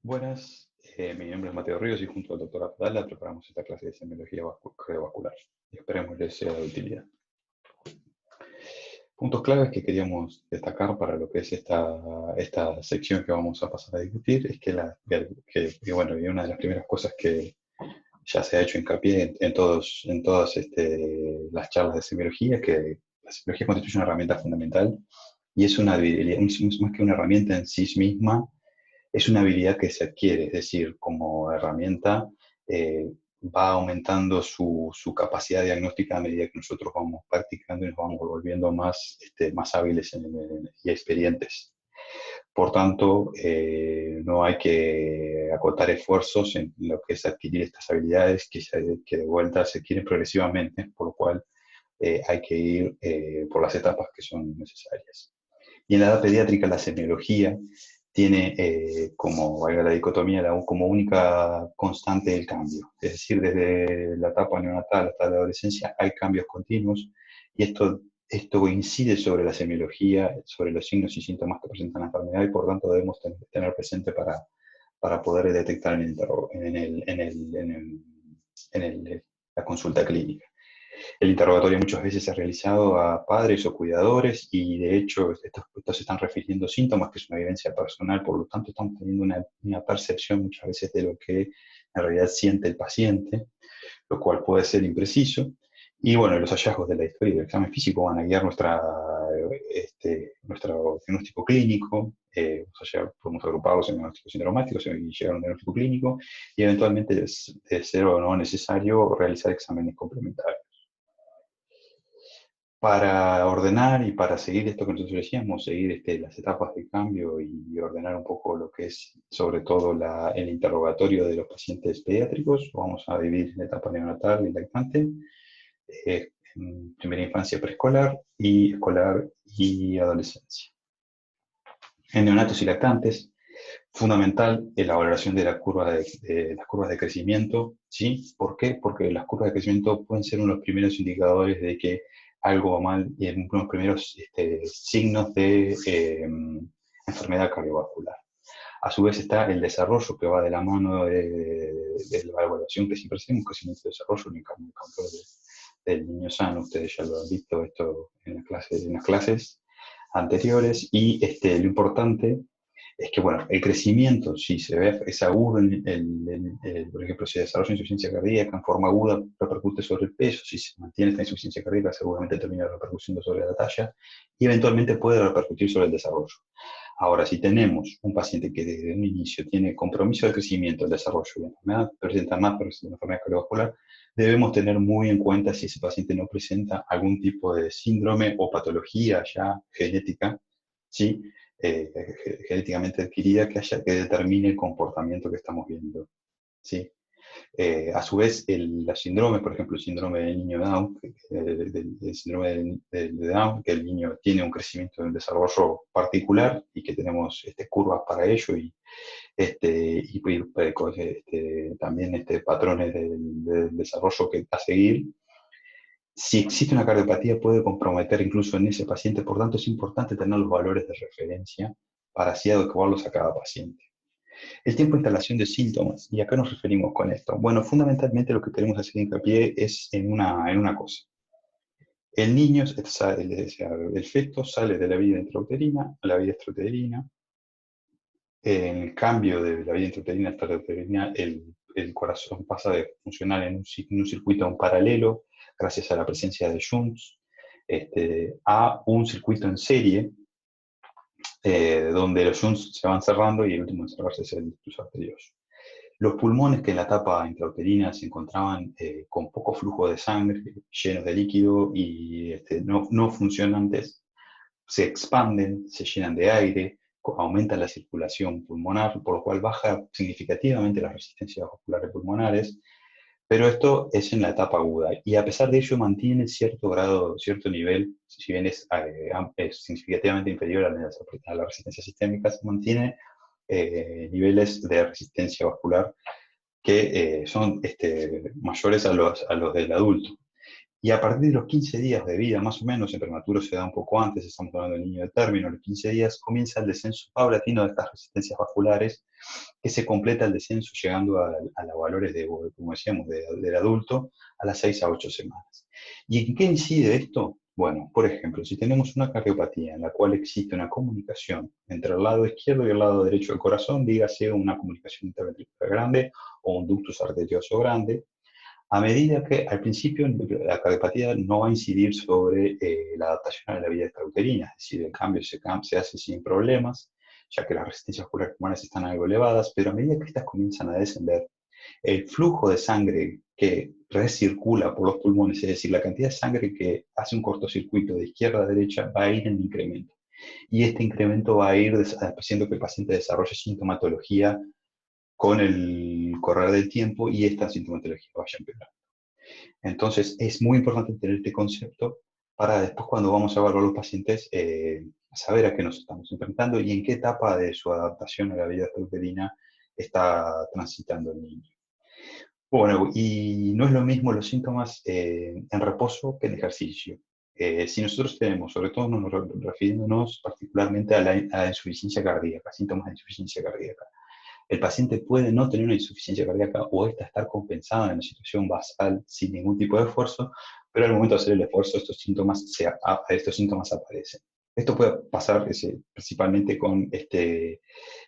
Buenas, mi nombre es Mateo Ríos y junto al doctor Abdala preparamos esta clase de semiología cardiovascular. Esperemos les sea de utilidad. Puntos claves que queríamos destacar para lo que es esta sección que vamos a pasar a discutir es y una de las primeras cosas que ya se ha hecho hincapié en todas las charlas de semiología, que la semiología constituye una herramienta fundamental y es una habilidad, más que una herramienta en sí misma, es una habilidad que se adquiere, es decir, como herramienta va aumentando su capacidad diagnóstica a medida que nosotros vamos practicando y nos vamos volviendo más hábiles y experientes. Por tanto, no hay que acotar esfuerzos en lo que es adquirir estas habilidades que de vuelta se adquieren progresivamente, por lo cual hay que ir por las etapas que son necesarias. Y en la edad pediátrica la semiología tiene como, valga la dicotomía, como única constante el cambio. Es decir, desde la etapa neonatal hasta la adolescencia hay cambios continuos y esto coincide sobre la semiología, sobre los signos y síntomas que presentan la enfermedad y por tanto debemos tener presente para poder detectar la consulta clínica. El interrogatorio muchas veces es realizado a padres o cuidadores y de hecho estos están refiriendo síntomas, que es una vivencia personal, por lo tanto estamos teniendo una percepción muchas veces de lo que en realidad siente el paciente, lo cual puede ser impreciso. Y bueno, los hallazgos de la historia del examen físico van a guiar nuestro diagnóstico clínico, o sea, podemos agruparlos en diagnósticos sindromáticos y llegar a un diagnóstico clínico, y eventualmente de ser o no necesario realizar exámenes complementarios. Para ordenar y para seguir esto que nosotros decíamos, seguir las etapas de cambio y ordenar un poco lo que es sobre todo el interrogatorio de los pacientes pediátricos, vamos a dividir en etapa neonatal y lactante, en primera infancia preescolar y escolar y adolescencia. En neonatos y lactantes, fundamental en la valoración de las curvas de crecimiento, ¿sí? ¿Por qué? Porque las curvas de crecimiento pueden ser uno de los primeros indicadores de que algo va mal y uno de los primeros signos de enfermedad cardiovascular. A su vez está el desarrollo que va de la mano de la evaluación que siempre hacemos, crecimiento y desarrollo en el control del niño sano. Ustedes ya lo han visto esto en las clases anteriores y lo importante es que, bueno, el crecimiento, si se ve, es agudo, por ejemplo, si desarrolla insuficiencia cardíaca en forma aguda, repercute sobre el peso, si se mantiene esta insuficiencia cardíaca, seguramente termina repercutiendo sobre la talla y eventualmente puede repercutir sobre el desarrollo. Ahora, si tenemos un paciente que desde un inicio tiene compromiso del crecimiento, el desarrollo y la enfermedad, presenta más una enfermedad cardiovascular, debemos tener muy en cuenta si ese paciente no presenta algún tipo de síndrome o patología ya genética, ¿sí? Genéticamente adquirida que determine el comportamiento que estamos viendo, ¿sí? A su vez, los síndromes, por ejemplo, el síndrome del niño Down, el síndrome de Down, que el niño tiene un crecimiento y un desarrollo particular y que tenemos curvas para ello también patrones del desarrollo que a seguir. Si existe una cardiopatía puede comprometer incluso en ese paciente, por tanto es importante tener los valores de referencia para así adecuarlos a cada paciente. El tiempo de instalación de síntomas, ¿y a qué nos referimos con esto? Bueno, fundamentalmente lo que queremos hacer hincapié es en una cosa. El niño, el feto sale de la vida intrauterina a la vida extrauterina. En el cambio de la vida intrauterina a extrauterina, el corazón pasa de funcionar en un circuito en paralelo, gracias a la presencia de shunts, a un circuito en serie, donde los shunts se van cerrando y el último en cerrarse es el ductus arterioso. Los pulmones que en la etapa intrauterina se encontraban con poco flujo de sangre, llenos de líquido y no funcionantes, se expanden, se llenan de aire, aumenta la circulación pulmonar, por lo cual baja significativamente las resistencias vasculares pulmonares, pero esto es en la etapa aguda y a pesar de ello mantiene cierto grado, cierto nivel, si bien es significativamente inferior a la resistencia sistémica, se mantiene niveles de resistencia vascular que son mayores a los del adulto. Y a partir de los 15 días de vida, más o menos, el prematuro se da un poco antes, estamos hablando del niño de término, a los 15 días comienza el descenso paulatino de estas resistencias vasculares, que se completa el descenso llegando a los valores, como decíamos, del adulto a las 6 a 8 semanas. ¿Y en qué incide esto? Bueno, por ejemplo, si tenemos una cardiopatía en la cual existe una comunicación entre el lado izquierdo y el lado derecho del corazón, dígase una comunicación interventricular grande o un ductus arterioso grande, a medida que al principio la cardiopatía no va a incidir sobre la adaptación a la vida extrauterina, es decir, el cambio se hace sin problemas, ya que las resistencias vasculares pulmonares están algo elevadas, pero a medida que estas comienzan a descender, el flujo de sangre que recircula por los pulmones, es decir, la cantidad de sangre que hace un cortocircuito de izquierda a derecha, va a ir en incremento. Y este incremento va a ir haciendo que el paciente desarrolle sintomatología con el correr del tiempo y esta sintomatología vaya empeorando. Entonces, es muy importante tener este concepto para después, cuando vamos a evaluar a los pacientes, saber a qué nos estamos enfrentando y en qué etapa de su adaptación a la vida extrauterina está transitando el niño. Bueno, y no es lo mismo los síntomas en reposo que en ejercicio. Si nosotros tenemos, sobre todo refiriéndonos particularmente a la insuficiencia cardíaca, síntomas de insuficiencia cardíaca, el paciente puede no tener una insuficiencia cardíaca o esta estar compensada en una situación basal sin ningún tipo de esfuerzo, pero al momento de hacer el esfuerzo estos síntomas aparecen. Esto puede pasar principalmente con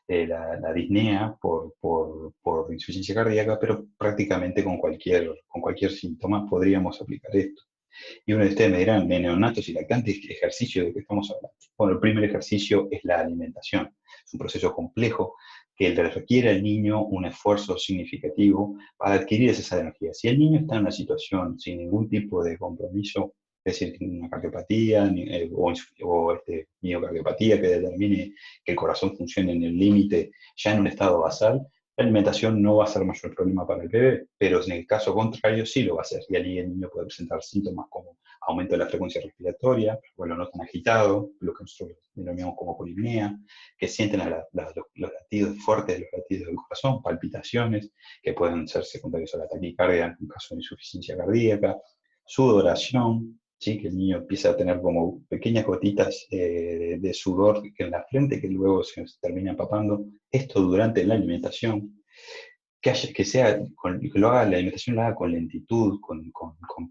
la disnea por insuficiencia cardíaca, pero prácticamente con cualquier síntoma podríamos aplicar esto. Y uno de ustedes me dirán, de neonatos y lactantes, ¿qué ejercicio de qué estamos hablando? Bueno, el primer ejercicio es la alimentación. Es un proceso complejo que le requiere al niño un esfuerzo significativo para adquirir esa energía. Si el niño está en una situación sin ningún tipo de compromiso, es decir, una cardiopatía miocardiopatía que determine que el corazón funcione en el límite ya en un estado basal, la alimentación no va a ser mayor problema para el bebé, pero en el caso contrario sí lo va a hacer. Y allí el niño puede presentar síntomas como aumento de la frecuencia respiratoria, o lo notan agitado, lo que nosotros denominamos como polipnea, que sienten los latidos fuertes de los latidos del corazón, palpitaciones, que pueden ser secundarios a la taquicardia en un caso de insuficiencia cardíaca, sudoración, ¿sí? Que el niño empieza a tener como pequeñas gotitas de sudor en la frente que luego se termina empapando. Esto durante la alimentación, que lo haga, la alimentación la haga con lentitud, con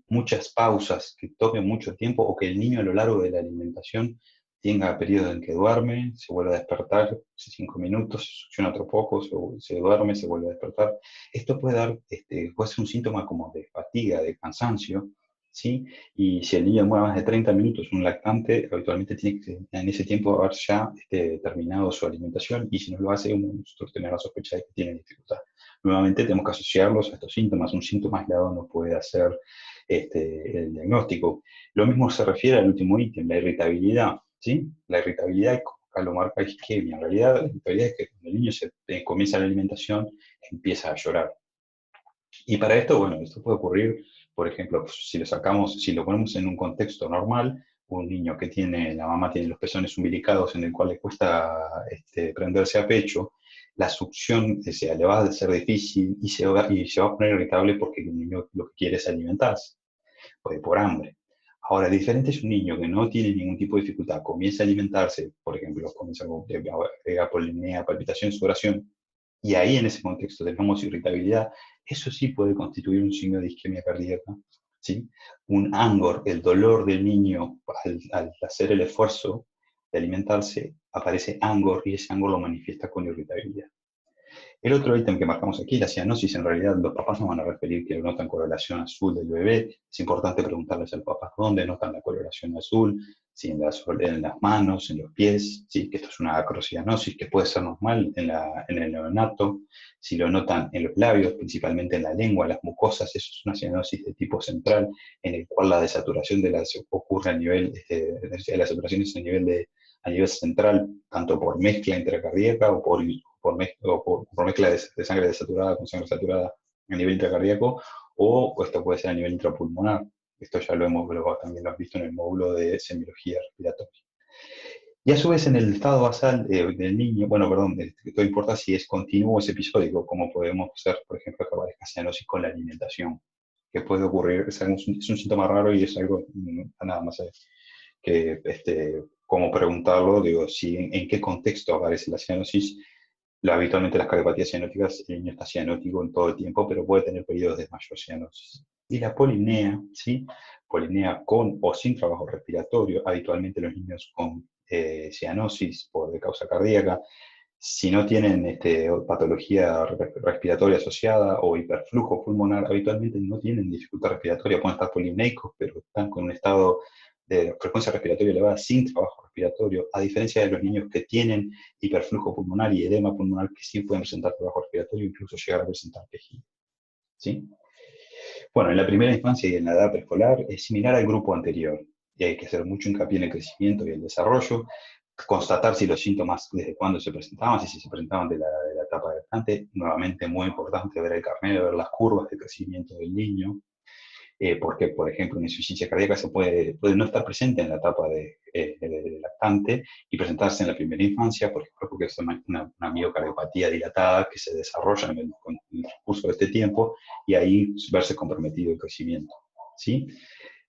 muchas pausas, que tome mucho tiempo, o que el niño a lo largo de la alimentación tenga periodos en que duerme, se vuelve a despertar, 5 minutos, se succiona otro poco, se duerme, se vuelve a despertar. Esto puede ser un síntoma como de fatiga, de cansancio, ¿sí? Y si el niño demora más de 30 minutos, un lactante habitualmente tiene que en ese tiempo haber ya terminado su alimentación, y si no lo hace, nosotros tenemos la sospecha de que tiene dificultad. Nuevamente tenemos que asociarlos a estos síntomas. Un síntoma aislado no puede hacer el diagnóstico. Lo mismo se refiere al último ítem, la irritabilidad, ¿sí? La irritabilidad, como acá lo marca isquemia. En realidad, la irritabilidad es que cuando el niño comienza la alimentación, empieza a llorar. Y para esto, bueno, esto puede ocurrir, por ejemplo, si lo ponemos en un contexto normal, un niño que la mamá tiene los pezones umbilicados en el cual le cuesta prenderse a pecho, la succión, o sea, le va a ser difícil y se va a poner irritable porque el niño lo que quiere es alimentarse, por hambre. Ahora, diferente es un niño que no tiene ningún tipo de dificultad, comienza a alimentarse, por ejemplo, comienza con polinemia, palpitación, sudoración, y ahí en ese contexto tenemos irritabilidad, eso sí puede constituir un signo de isquemia cardíaca, ¿sí? Un angor, el dolor del niño al hacer el esfuerzo de alimentarse, aparece angor y ese angor lo manifiesta con irritabilidad. El otro ítem que marcamos aquí, la cianosis, en realidad los papás no van a referir que lo notan coloración azul del bebé. Es importante preguntarles al papá dónde notan la coloración azul, si en las manos, en los pies, ¿sí? Que esto es una acrocianosis que puede ser normal en el neonato. Si lo notan en los labios, principalmente en la lengua, las mucosas, eso es una cianosis de tipo central, en el cual la desaturación ocurre a nivel, la saturación es a nivel central, tanto por mezcla intracardíaca o por mezcla de sangre desaturada con sangre saturada a nivel intracardíaco, o esto puede ser a nivel intrapulmonar. Esto ya también lo has visto en el módulo de semiología respiratoria. Y a su vez en el estado basal del niño, bueno, perdón, esto importa si es continuo o es episódico, como podemos hacer, por ejemplo, que aparezca cianosis con la alimentación. que puede ocurrir, es un síntoma raro y es algo, nada más que cómo preguntarlo, digo, si en qué contexto aparece la cianosis. Habitualmente las cardiopatías cianóticas, el niño está cianótico en todo el tiempo, pero puede tener periodos de mayor cianosis. Y la polimnea, ¿sí? Polimnea con o sin trabajo respiratorio, habitualmente los niños con cianosis de causa cardíaca, si no tienen patología respiratoria asociada o hiperflujo pulmonar, habitualmente no tienen dificultad respiratoria, pueden estar polimneicos, pero están con un estado de frecuencia respiratoria elevada sin trabajo respiratorio, a diferencia de los niños que tienen hiperflujo pulmonar y edema pulmonar que sí pueden presentar trabajo respiratorio, incluso llegar a presentar quejido. ¿Sí? Bueno, en la primera infancia y en la edad preescolar es similar al grupo anterior, y hay que hacer mucho hincapié en el crecimiento y el desarrollo, constatar si los síntomas, desde cuándo se presentaban, si se presentaban de la etapa lactante, nuevamente muy importante ver el carnet, ver las curvas de crecimiento del niño, porque, por ejemplo, una insuficiencia cardíaca puede no estar presente en la etapa de lactante y presentarse en la primera infancia, por ejemplo, porque es una miocardiopatía dilatada que se desarrolla con el curso de este tiempo y ahí verse comprometido el crecimiento. ¿Sí?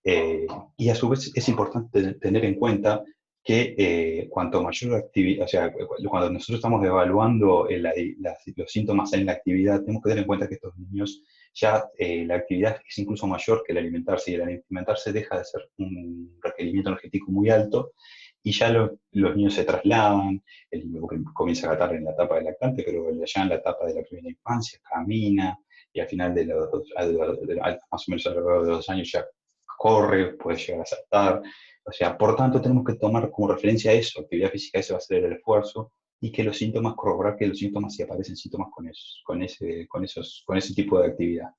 Y a su vez es importante tener en cuenta que cuanto mayor actividad, o sea, cuando nosotros estamos evaluando los síntomas en la actividad, tenemos que tener en cuenta que estos niños ya la actividad es incluso mayor que el alimentarse, y el alimentarse deja de ser un requerimiento energético muy alto, y ya los niños se trasladan, el niño comienza a gatar en la etapa de lactante, pero ya en la etapa de la primera infancia camina, y al final más o menos alrededor de los 2 años ya corre, puede llegar a saltar. O sea, por tanto, tenemos que tomar como referencia eso, actividad física, ese va a ser el esfuerzo, y que los síntomas, corroborar que los síntomas, si aparecen síntomas con ese tipo de actividad.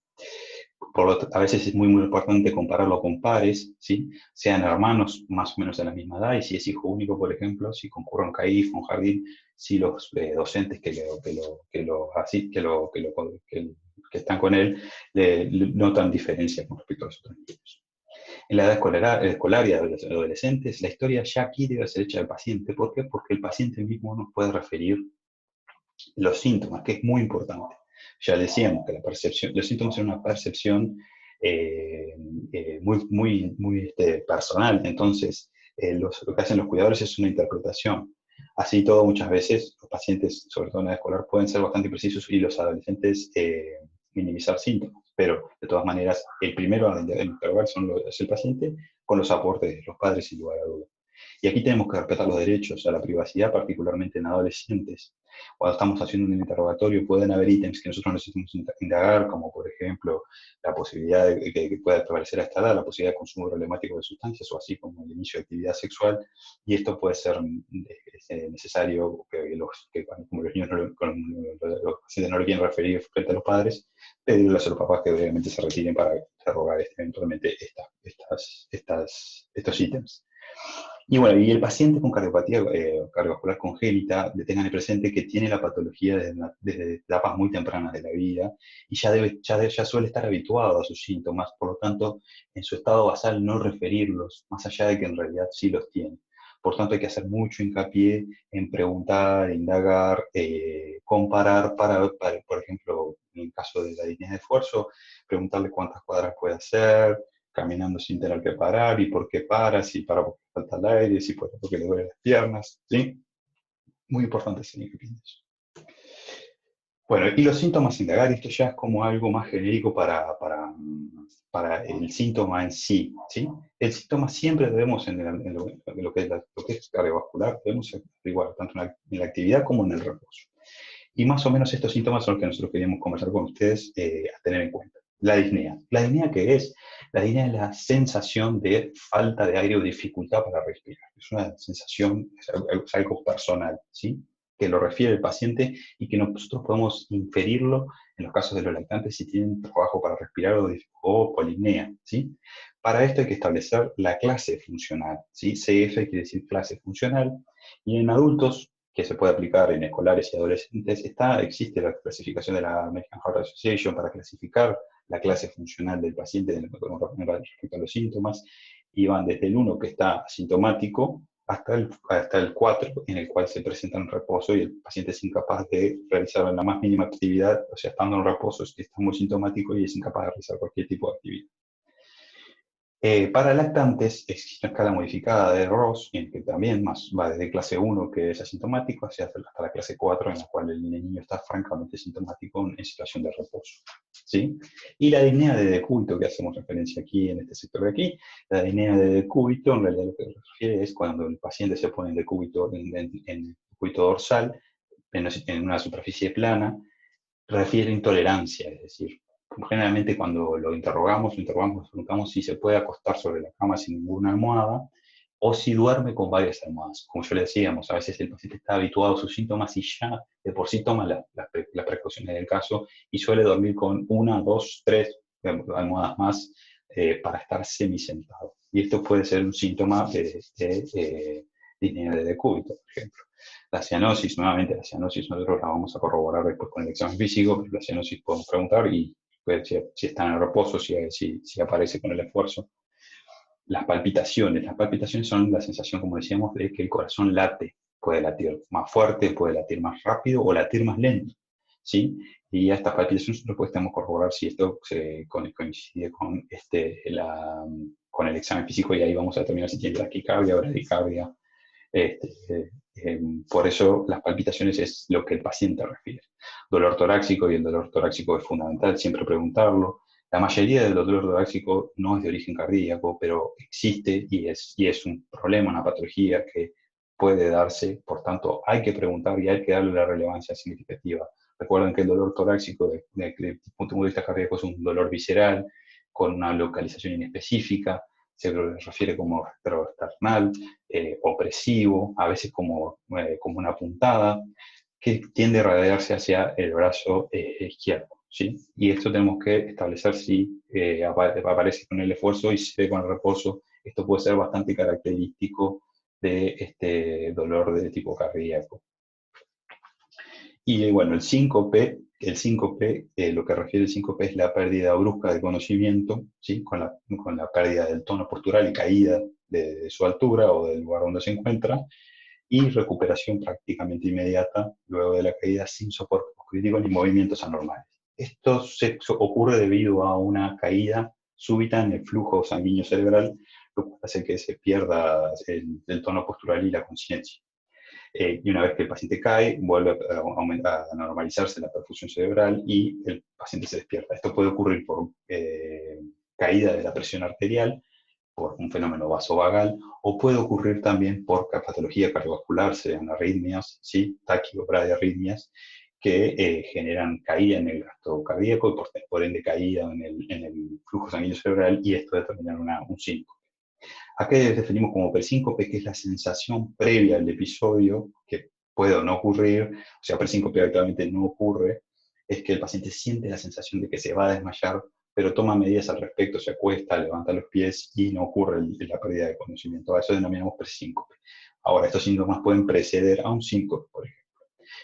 A veces es muy importante compararlo con pares, ¿sí? Sean hermanos más o menos de la misma edad, y si es hijo único, por ejemplo, si concurre a un CAIF, un jardín, si los docentes que están con él notan diferencias con respecto a los otros niños. En la edad escolar y adolescentes, la historia ya aquí debe ser hecha del paciente. ¿Por qué? Porque el paciente mismo nos puede referir los síntomas, que es muy importante. Ya decíamos que los síntomas son una percepción muy personal, entonces lo que hacen los cuidadores es una interpretación. Así todo, muchas veces los pacientes, sobre todo en la edad escolar, pueden ser bastante precisos y los adolescentes minimizar síntomas, pero de todas maneras el primero a interrogar es el paciente con los aportes de los padres sin lugar a dudas. Y aquí tenemos que respetar los derechos a la privacidad, particularmente en adolescentes. Cuando estamos haciendo un interrogatorio pueden haber ítems que nosotros necesitamos indagar, como por ejemplo la posibilidad de que pueda aparecer a esta edad, la posibilidad de consumo problemático de sustancias, o así como el inicio de actividad sexual, y esto puede ser necesario como los niños los pacientes no lo quieren referir frente a los padres, pedirles a los papás que brevemente se retiren para interrogar eventualmente estos ítems. Y bueno, y el paciente con cardiopatía cardiovascular congénita, tengan presente que tiene la patología desde etapas muy tempranas de la vida y ya suele estar habituado a sus síntomas, por lo tanto, en su estado basal no referirlos, más allá de que en realidad sí los tiene. Por tanto, hay que hacer mucho hincapié en preguntar, indagar, comparar por ejemplo, en el caso de la disnea de esfuerzo, preguntarle cuántas cuadras puede hacer, caminando sin tener que parar, y por qué para, si para porque falta el aire, si para porque le duelen las piernas, ¿sí? Muy importante ese nivel. Bueno, y los síntomas indagar, esto ya es como algo más genérico para el síntoma en sí, ¿sí? El síntoma siempre debemos, en lo que es cardiovascular, debemos igual, tanto en la actividad como en el reposo. Y más o menos estos síntomas son los que nosotros queríamos conversar con ustedes a tener en cuenta. La disnea. ¿La disnea qué es? La disnea es la sensación de falta de aire o dificultad para respirar. Es una sensación, es algo personal, ¿sí? Que lo refiere el paciente y que nosotros podemos inferirlo en los casos de los lactantes si tienen trabajo para respirar o polimnea, ¿sí? Para esto hay que establecer la clase funcional, ¿sí? CF quiere decir clase funcional, y en adultos, que se puede aplicar en escolares y adolescentes, existe la clasificación de la American Heart Association para clasificar la clase funcional del paciente respecto a los síntomas, y van desde el 1, que está asintomático, hasta el 4, en el cual se presenta en reposo y el paciente es incapaz de realizar la más mínima actividad, o sea, estando en reposo, está muy sintomático y es incapaz de realizar cualquier tipo de actividad. Para lactantes existe una escala modificada de Ross, en que también va desde clase 1, que es asintomático, hasta la clase 4, en la cual el niño está francamente sintomático en situación de reposo. ¿Sí? Y la disnea de decúbito, que hacemos referencia aquí en este sector de aquí, la disnea de decúbito en realidad lo que refiere es cuando el paciente se pone en decúbito, en decúbito dorsal, en una superficie plana, refiere intolerancia, es decir, generalmente cuando lo interrogamos, preguntamos si se puede acostar sobre la cama sin ninguna almohada o si duerme con varias almohadas. Como yo le decíamos, a veces el paciente está habituado a sus síntomas y ya de por sí toma las precauciones del caso y suele dormir con una, dos, tres almohadas más para estar semisentado. Y esto puede ser un síntoma de disnea de decúbito, por ejemplo. La cianosis, nuevamente, la cianosis nosotros la vamos a corroborar después con el examen físico, pero la cianosis podemos preguntar y ver si está en el reposo, si aparece con el esfuerzo. Las palpitaciones son la sensación, como decíamos, de que el corazón late, puede latir más fuerte, puede latir más rápido o latir más lento, ¿sí? Y a estas palpitaciones nosotros podemos corroborar si esto coincide con el examen físico y ahí vamos a determinar si tiene taquicardia o bradicardia. Por eso las palpitaciones es lo que el paciente refiere. Dolor torácico, y el dolor torácico es fundamental siempre preguntarlo. La mayoría del dolor torácico no es de origen cardíaco, pero existe y es un problema, una patología que puede darse, por tanto hay que preguntar y hay que darle la relevancia significativa. Recuerden que el dolor torácico, desde el punto de vista cardíaco, es un dolor visceral, con una localización inespecífica, se refiere como retroesternal, opresivo, a veces como una puntada, que tiende a radiarse hacia el brazo izquierdo. ¿Sí? Y esto tenemos que establecer si aparece con el esfuerzo y si se ve con el reposo. Esto puede ser bastante característico de este dolor de tipo cardíaco. Y bueno, el síncope, lo que refiere el síncope es la pérdida brusca de conocimiento, ¿sí? Con la pérdida del tono postural y caída de su altura o del lugar donde se encuentra, y recuperación prácticamente inmediata luego de la caída sin soporte crítico ni movimientos anormales. Esto ocurre debido a una caída súbita en el flujo sanguíneo cerebral, lo cual hace que se pierda el tono postural y la conciencia. Y una vez que el paciente cae, vuelve a normalizarse la perfusión cerebral y el paciente se despierta. Esto puede ocurrir por caída de la presión arterial, por un fenómeno vasovagal, o puede ocurrir también por patología cardiovascular, sean arritmias, ¿sí? Taquibradiarritmias, que generan caída en el gasto cardíaco y por ende caída en el flujo sanguíneo cerebral, y esto determina un síncope. Acá definimos como presíncope, que es la sensación previa al episodio, que puede o no ocurrir, o sea, presíncope actualmente no ocurre, es que el paciente siente la sensación de que se va a desmayar, pero toma medidas al respecto, se acuesta, levanta los pies y no ocurre la pérdida de conocimiento. A eso denominamos presíncope. Ahora, estos síntomas pueden preceder a un síncope, por ejemplo.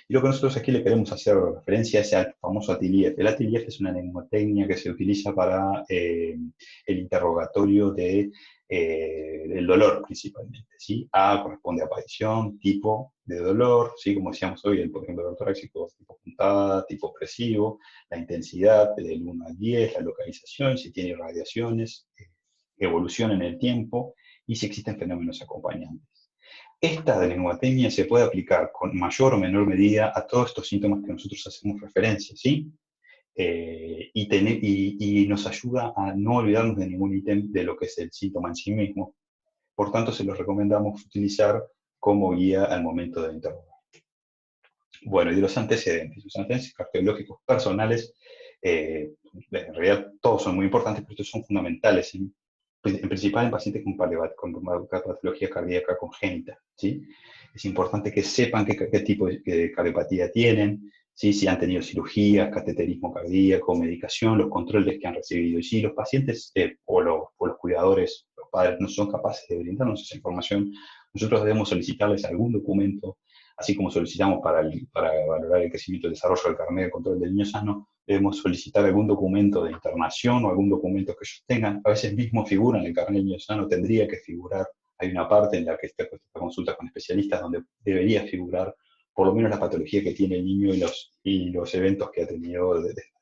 Y lo que nosotros aquí le queremos hacer referencia es al famoso ATILIEF. El ATILIEF es una mnemotecnia que se utiliza para el interrogatorio del dolor principalmente, ¿sí? A corresponde a aparición, tipo de dolor, ¿sí? Como decíamos hoy, por ejemplo, el dolor torácico, tipo puntada, tipo opresivo, la intensidad del 1 al 10, la localización, si tiene irradiaciones, evolución en el tiempo y si existen fenómenos acompañantes. Esta neumotemia se puede aplicar con mayor o menor medida a todos estos síntomas que nosotros hacemos referencia, ¿sí? Y nos ayuda a no olvidarnos de ningún ítem de lo que es el síntoma en sí mismo. Por tanto, se los recomendamos utilizar como guía al momento de interrogar. Bueno, y de los antecedentes cardiológicos personales, en realidad todos son muy importantes, pero estos son fundamentales, ¿sí? En principal en pacientes con patología cardíaca congénita, ¿sí? Es importante que sepan qué tipo de cardiopatía tienen, ¿sí? Si han tenido cirugías, cateterismo cardíaco, medicación, los controles que han recibido. Y si los pacientes o los cuidadores, los padres, no son capaces de brindarnos esa información, nosotros debemos solicitarles algún documento, así como solicitamos para valorar el crecimiento y desarrollo del carnet de control del niño sano, debemos solicitar algún documento de internación o algún documento que ellos tengan. A veces mismo figura en el carnet del niño sano, tendría que figurar hay una parte en la que esta consulta con especialistas donde debería figurar por lo menos la patología que tiene el niño y los eventos que ha tenido de destacar.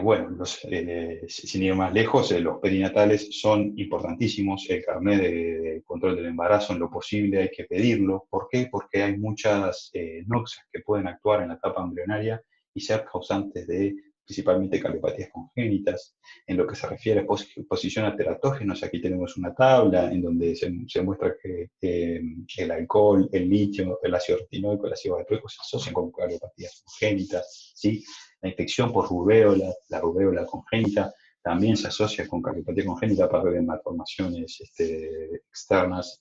Bueno, sin ir más lejos, los perinatales son importantísimos. El carnet de control del embarazo, en lo posible, hay que pedirlo. ¿Por qué? Porque hay muchas noxias que pueden actuar en la etapa embrionaria y ser causantes de principalmente cardiopatías congénitas. En lo que se refiere a exposición a teratógenos, aquí tenemos una tabla en donde se muestra que el alcohol, el litio, el ácido retinoico, el ácido valproico se asocian con cardiopatías congénitas, ¿sí? La infección por rubéola, la rubéola congénita, también se asocia con cardiopatía congénita para ver malformaciones externas.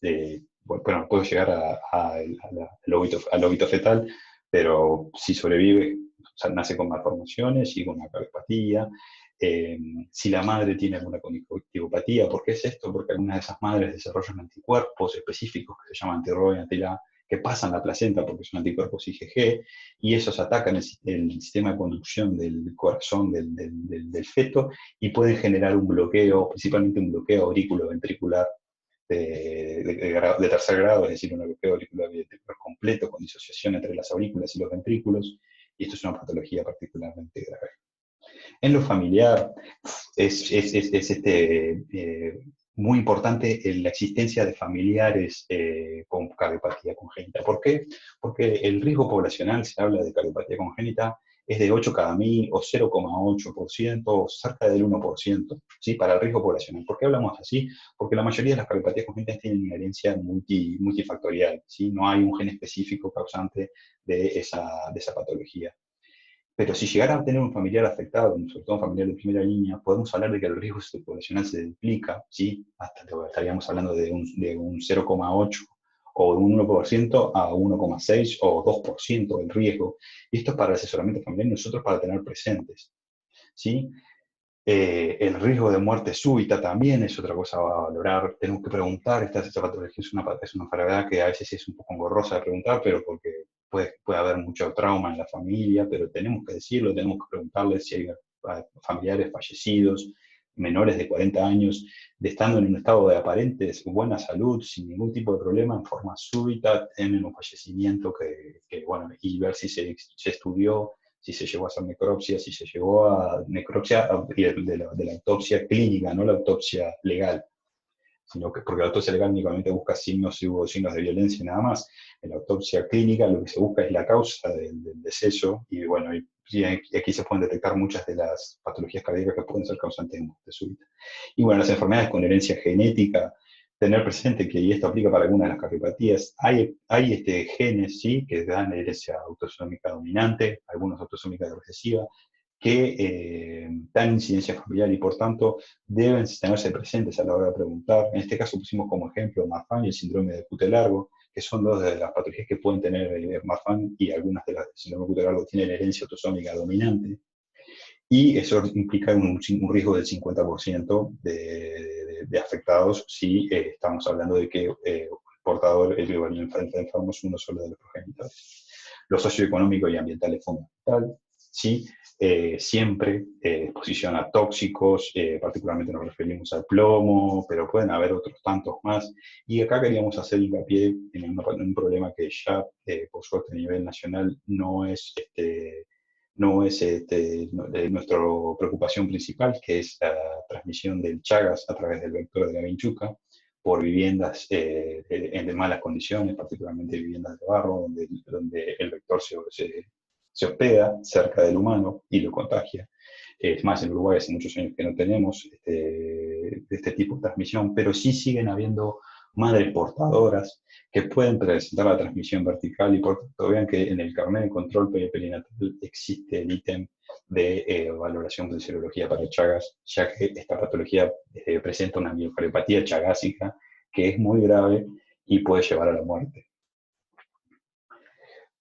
Bueno, puede llegar al óbito fetal, pero si sobrevive, o sea, nace con malformaciones y con una cardiopatía. Si la madre tiene alguna conjuntivopatía, ¿por qué es esto? Porque algunas de esas madres desarrollan anticuerpos específicos que se llaman anti-ROI, anti-LA, que pasan la placenta porque son anticuerpos IgG, y esos atacan el sistema de conducción del corazón del feto y pueden generar un bloqueo, principalmente un bloqueo aurículo-ventricular de tercer grado, es decir, un bloqueo auricular-ventricular completo con disociación entre las aurículas y los ventrículos, y esto es una patología particularmente grave. En lo familiar muy importante la existencia de familiares con cardiopatía congénita. ¿Por qué? Porque el riesgo poblacional, se habla de cardiopatía congénita, es de 8 cada 1000 o 0,8% o cerca del 1%, ¿sí? Para el riesgo poblacional. ¿Por qué hablamos así? Porque la mayoría de las cardiopatías congénitas tienen una herencia multifactorial, ¿sí? No hay un gen específico causante de esa patología. Pero si llegara a tener un familiar afectado, sobre todo un familiar de primera línea, podemos hablar de que el riesgo poblacional se duplica, ¿sí? Hasta estaríamos hablando de un 0,8 o de un 1% a 1,6 o 2% del riesgo. Y esto es para el asesoramiento familiar y nosotros para tener presentes, ¿sí? El riesgo de muerte súbita también es otra cosa a valorar. Tenemos que preguntar, esta patología es una enfermedad que a veces es un poco engorrosa de preguntar, pero porque puede haber mucho trauma en la familia, pero tenemos que decirlo, tenemos que preguntarle si hay familiares fallecidos, menores de 40 años, estando en un estado de aparente buena salud, sin ningún tipo de problema, en forma súbita, tienen un fallecimiento bueno, y ver si se estudió, si se llegó a hacer necropsia, si se llegó a necropsia de la autopsia clínica, no la autopsia legal, sino que porque la autopsia legal únicamente busca signos, si hubo signos de violencia y nada más. En la autopsia clínica lo que se busca es la causa del deceso y bueno, y aquí se pueden detectar muchas de las patologías cardíacas que pueden ser causantes de muerte súbita. Y bueno, las enfermedades con herencia genética, tener presente que, y esto aplica para algunas de las cardiopatías, hay genes, ¿sí?, que dan herencia autosómica dominante, algunos autosómica recesiva, que dan incidencia familiar y por tanto deben tenerse presentes a la hora de preguntar. En este caso pusimos como ejemplo Marfan y el síndrome de Cute largo, que son dos de las patologías que pueden tener Marfan, y algunas de las del síndrome de Cute largo tienen herencia autosómica dominante. Y eso implica un riesgo del 50% de afectados si estamos hablando de que el portador, el enfermo es uno solo de los progenitores. Lo socioeconómico y ambiental es fundamental, ¿sí? Siempre exposición a tóxicos, particularmente nos referimos al plomo, pero pueden haber otros tantos más. Y acá queríamos hacer hincapié en un problema que ya, por suerte, a nivel nacional no es nuestra preocupación principal, que es la transmisión del Chagas a través del vector de la vinchuca por viviendas en malas condiciones, particularmente viviendas de barro, donde el vector se hospeda cerca del humano y lo contagia. Es más, en Uruguay hace muchos años que no tenemos este tipo de transmisión, pero sí siguen habiendo madres portadoras que pueden presentar la transmisión vertical y por tanto vean que en el carnet de control perinatal existe el ítem de valoración de serología para Chagas, ya que esta patología presenta una miocardiopatía chagásica que es muy grave y puede llevar a la muerte.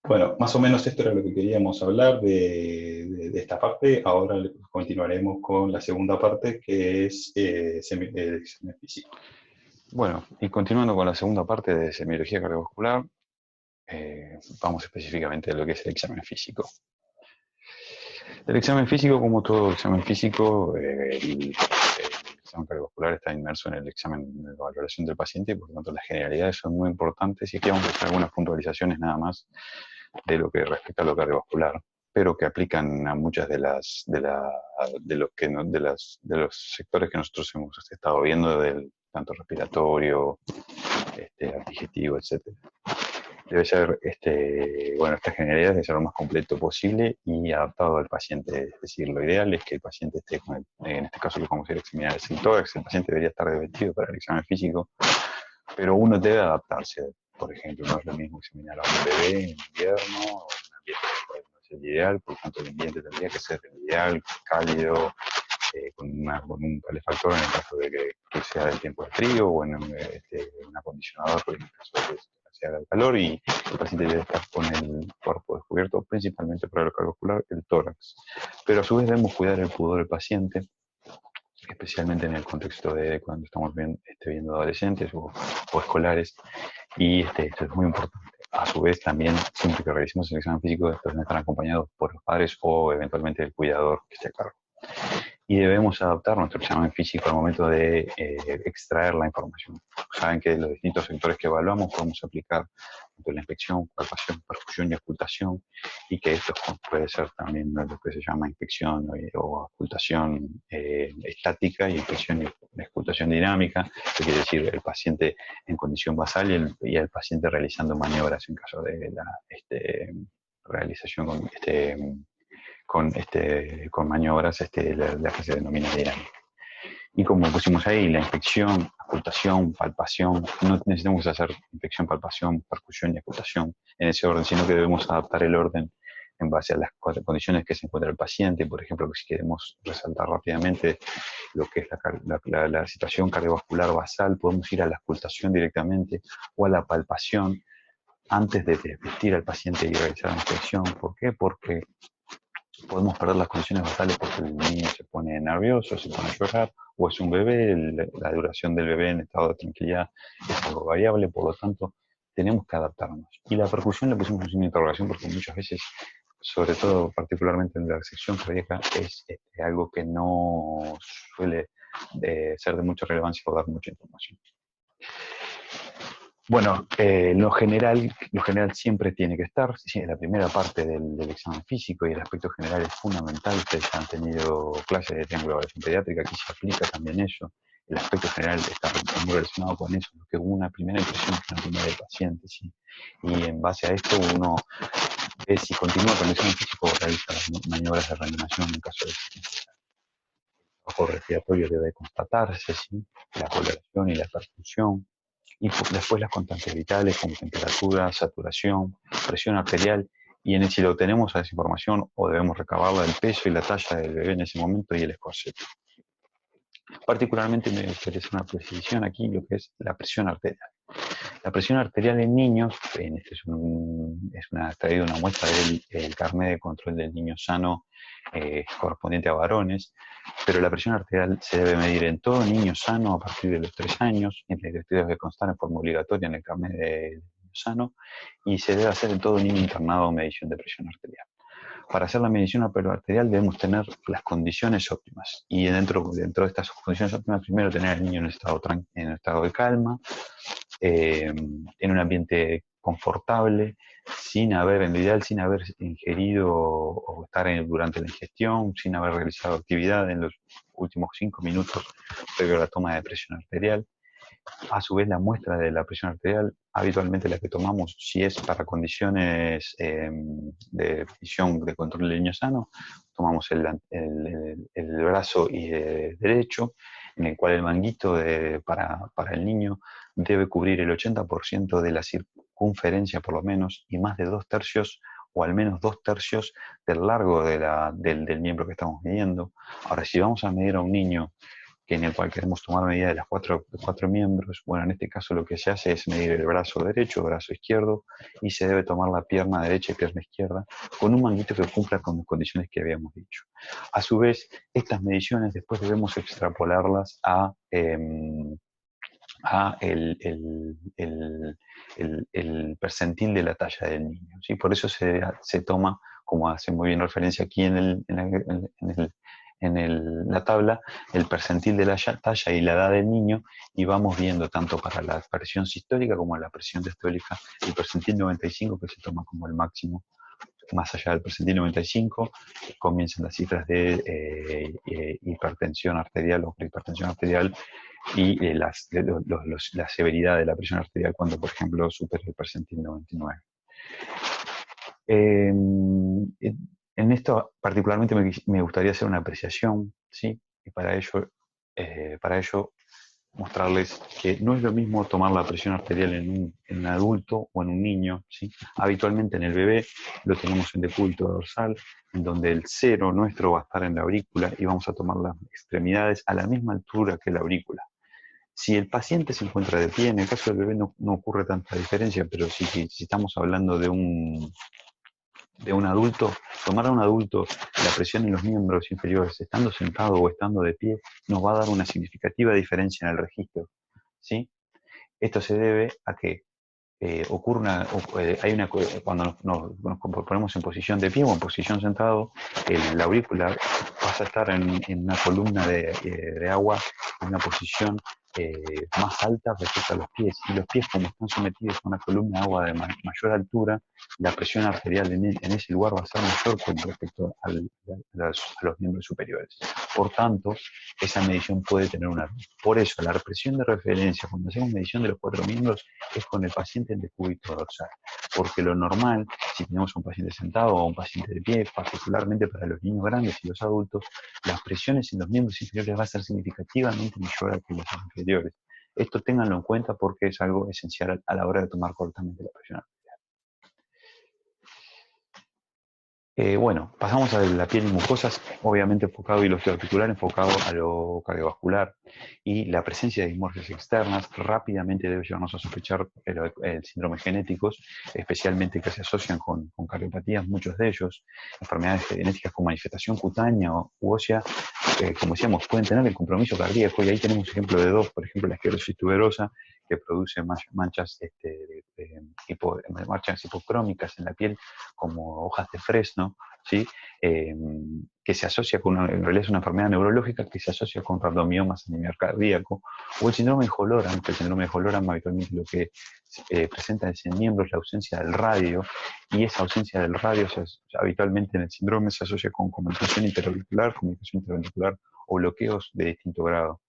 Bueno, más o menos esto era lo que queríamos hablar de esta parte. Ahora continuaremos con la segunda parte, que es el examen físico. Bueno, y continuando con la segunda parte de semiología cardiovascular, vamos específicamente a lo que es el examen físico. El examen físico, como todo examen físico, el examen examen cardiovascular está inmerso en el examen de valoración del paciente y por lo tanto las generalidades son muy importantes y aquí vamos a hacer algunas puntualizaciones nada más de lo que respecta a lo cardiovascular, pero que aplican a muchas de los sectores que nosotros hemos estado viendo, del tanto respiratorio, digestivo, etcétera. Debe ser, estas generalidades debe ser lo más completo posible y adaptado al paciente. Es decir, lo ideal es que el paciente esté en este caso lo vamos a ir a examinar el tórax, el paciente debería estar vestido para el examen físico, pero uno debe adaptarse. Por ejemplo, no es lo mismo examinar a un bebé en invierno o en un ambiente que no es el ideal, por lo tanto el ambiente tendría que ser el ideal, cálido, con un calefactor en el caso de que sea del tiempo de frío o en un acondicionador en el caso de que sea del calor, y el paciente debe estar con el cuerpo descubierto principalmente por el cardiovascular, el tórax. Pero a su vez debemos cuidar el pudor del paciente, especialmente en el contexto de cuando estamos viendo adolescentes o escolares, y esto es muy importante. A su vez, también, siempre que realicemos el examen físico, estos deben estar acompañados por los padres o eventualmente el cuidador que esté a cargo. Y debemos adaptar nuestro examen físico al momento de extraer la información. Saben que los distintos sectores que evaluamos podemos aplicar tanto la inspección, palpación, perfusión y ocultación, y que esto puede ser también lo que se llama inspección o ocultación estática y inspección y ocultación dinámica, que quiere decir el paciente en condición basal y el paciente realizando maniobras en caso de la realización con maniobras, la que se denomina dinámica. Y como pusimos ahí, la inspección, ocultación, palpación, no necesitamos hacer inspección, palpación, percusión y ocultación en ese orden, sino que debemos adaptar el orden en base a las condiciones que se encuentra el paciente. Por ejemplo, si queremos resaltar rápidamente lo que es la situación cardiovascular basal, podemos ir a la ocultación directamente o a la palpación antes de vestir al paciente y realizar la inspección. ¿Por qué? Porque podemos perder las condiciones basales porque el niño se pone nervioso, se pone a llorar, o es un bebé, la duración del bebé en estado de tranquilidad es algo variable, por lo tanto tenemos que adaptarnos. Y la percusión le pusimos un signo de interrogación porque muchas veces, sobre todo particularmente en la sección cardíaca, es algo que no suele ser de mucha relevancia o dar mucha información. Bueno, lo general siempre tiene que estar, en la primera parte del examen físico, y el aspecto general es fundamental. Ustedes han tenido clases de triángulo de evaluación pediátrica, aquí se aplica también eso. El aspecto general está muy relacionado con eso, lo que una primera impresión es la primera del paciente, ¿sí? Y en base a esto uno ve si continúa con el examen físico o realiza las maniobras de reanimación en caso de que el trabajo respiratorio debe constatarse, ¿sí? La coloración y la perfusión. Y después las constantes vitales como temperatura, saturación, presión arterial, y si lo tenemos a esa información o debemos recabarla, el peso y la talla del bebé en ese momento y el escorzo. Particularmente me gustaría hacer una precisión aquí, lo que es la presión arterial. La presión arterial en niños, traído una muestra del carnet de control del niño sano correspondiente a varones, pero la presión arterial se debe medir en todo niño sano a partir de los 3 años, y la directriz debe constar en forma obligatoria en el carnet del niño sano, y se debe hacer en todo niño internado medición de presión arterial. Para hacer la medición arterial debemos tener las condiciones óptimas, y dentro de estas condiciones óptimas, primero tener al niño en un estado de calma, en un ambiente confortable, en lo ideal sin haber ingerido o estar durante la ingestión, sin haber realizado actividad en los últimos 5 minutos previo a la toma de presión arterial. A su vez, la muestra de la presión arterial, habitualmente la que tomamos, si es para condiciones de visión de control del niño sano, tomamos el brazo derecho, en el cual el manguito para el niño debe cubrir el 80% de la circunferencia por lo menos, y más de 2/3 o al menos 2/3 del largo del miembro que estamos midiendo. Ahora, si vamos a medir a un niño en el cual queremos tomar medida de los cuatro miembros, bueno, en este caso lo que se hace es medir el brazo derecho, el brazo izquierdo, y se debe tomar la pierna derecha y pierna izquierda con un manguito que cumpla con las condiciones que habíamos dicho. A su vez, estas mediciones después debemos extrapolarlas a el percentil de la talla del niño, ¿sí? Por eso se toma, como hace muy bien referencia aquí en la tabla el percentil de la talla y la edad del niño, y vamos viendo tanto para la presión sistólica como la presión diastólica el percentil 95, que se toma como el máximo. Más allá del percentil 95, comienzan las cifras de hipertensión arterial o hipertensión arterial y la severidad de la presión arterial cuando, por ejemplo, supera el percentil 99. En esto particularmente me gustaría hacer una apreciación, ¿sí? Y para ello mostrarles que no es lo mismo tomar la presión arterial en un adulto o en un niño, ¿sí? Habitualmente en el bebé lo tenemos en decúbito dorsal, en donde el cero nuestro va a estar en la aurícula y vamos a tomar las extremidades a la misma altura que la aurícula. Si el paciente se encuentra de pie, en el caso del bebé no ocurre tanta diferencia, pero si estamos hablando de un adulto, tomar a un adulto la presión en los miembros inferiores, estando sentado o estando de pie, nos va a dar una significativa diferencia en el registro, ¿sí? Esto se debe a que cuando nos ponemos en posición de pie o en posición sentado, la aurícula pasa a estar en una columna de agua en una posición más alta respecto a los pies. Y los pies, como están sometidos a una columna de agua de mayor altura, la presión arterial en ese lugar va a ser mayor con respecto a los miembros superiores. Por tanto, esa medición puede tener un error. Por eso, la presión de referencia, cuando hacemos medición de los 4 miembros, es con el paciente en decúbito dorsal. Porque lo normal, si tenemos un paciente sentado o un paciente de pie, particularmente para los niños grandes y los adultos, las presiones en los miembros inferiores va a ser significativamente mayor que los inferiores. Esto ténganlo en cuenta porque es algo esencial a la hora de tomar correctamente la presión arterial. Bueno, pasamos a la piel y mucosas, obviamente enfocado y lo articular enfocado a lo cardiovascular, y la presencia de dismorfias externas rápidamente debe llevarnos a sospechar el síndrome genéticos, especialmente que se asocian con cardiopatías, muchos de ellos, enfermedades genéticas con manifestación cutánea u ósea, como decíamos, pueden tener el compromiso cardíaco, y ahí tenemos ejemplo de dos, por ejemplo la esclerosis tuberosa, que produce manchas hipocrómicas en la piel, como hojas de fresno, ¿sí? Que se asocia en realidad es una enfermedad neurológica que se asocia con rabdomiomas a nivel cardíaco, o el síndrome de Holoram, que el síndrome de Holoram habitualmente lo que presenta en miembros la ausencia del radio, y esa ausencia del radio habitualmente en el síndrome se asocia con comunicación interauricular o bloqueos de distinto grado.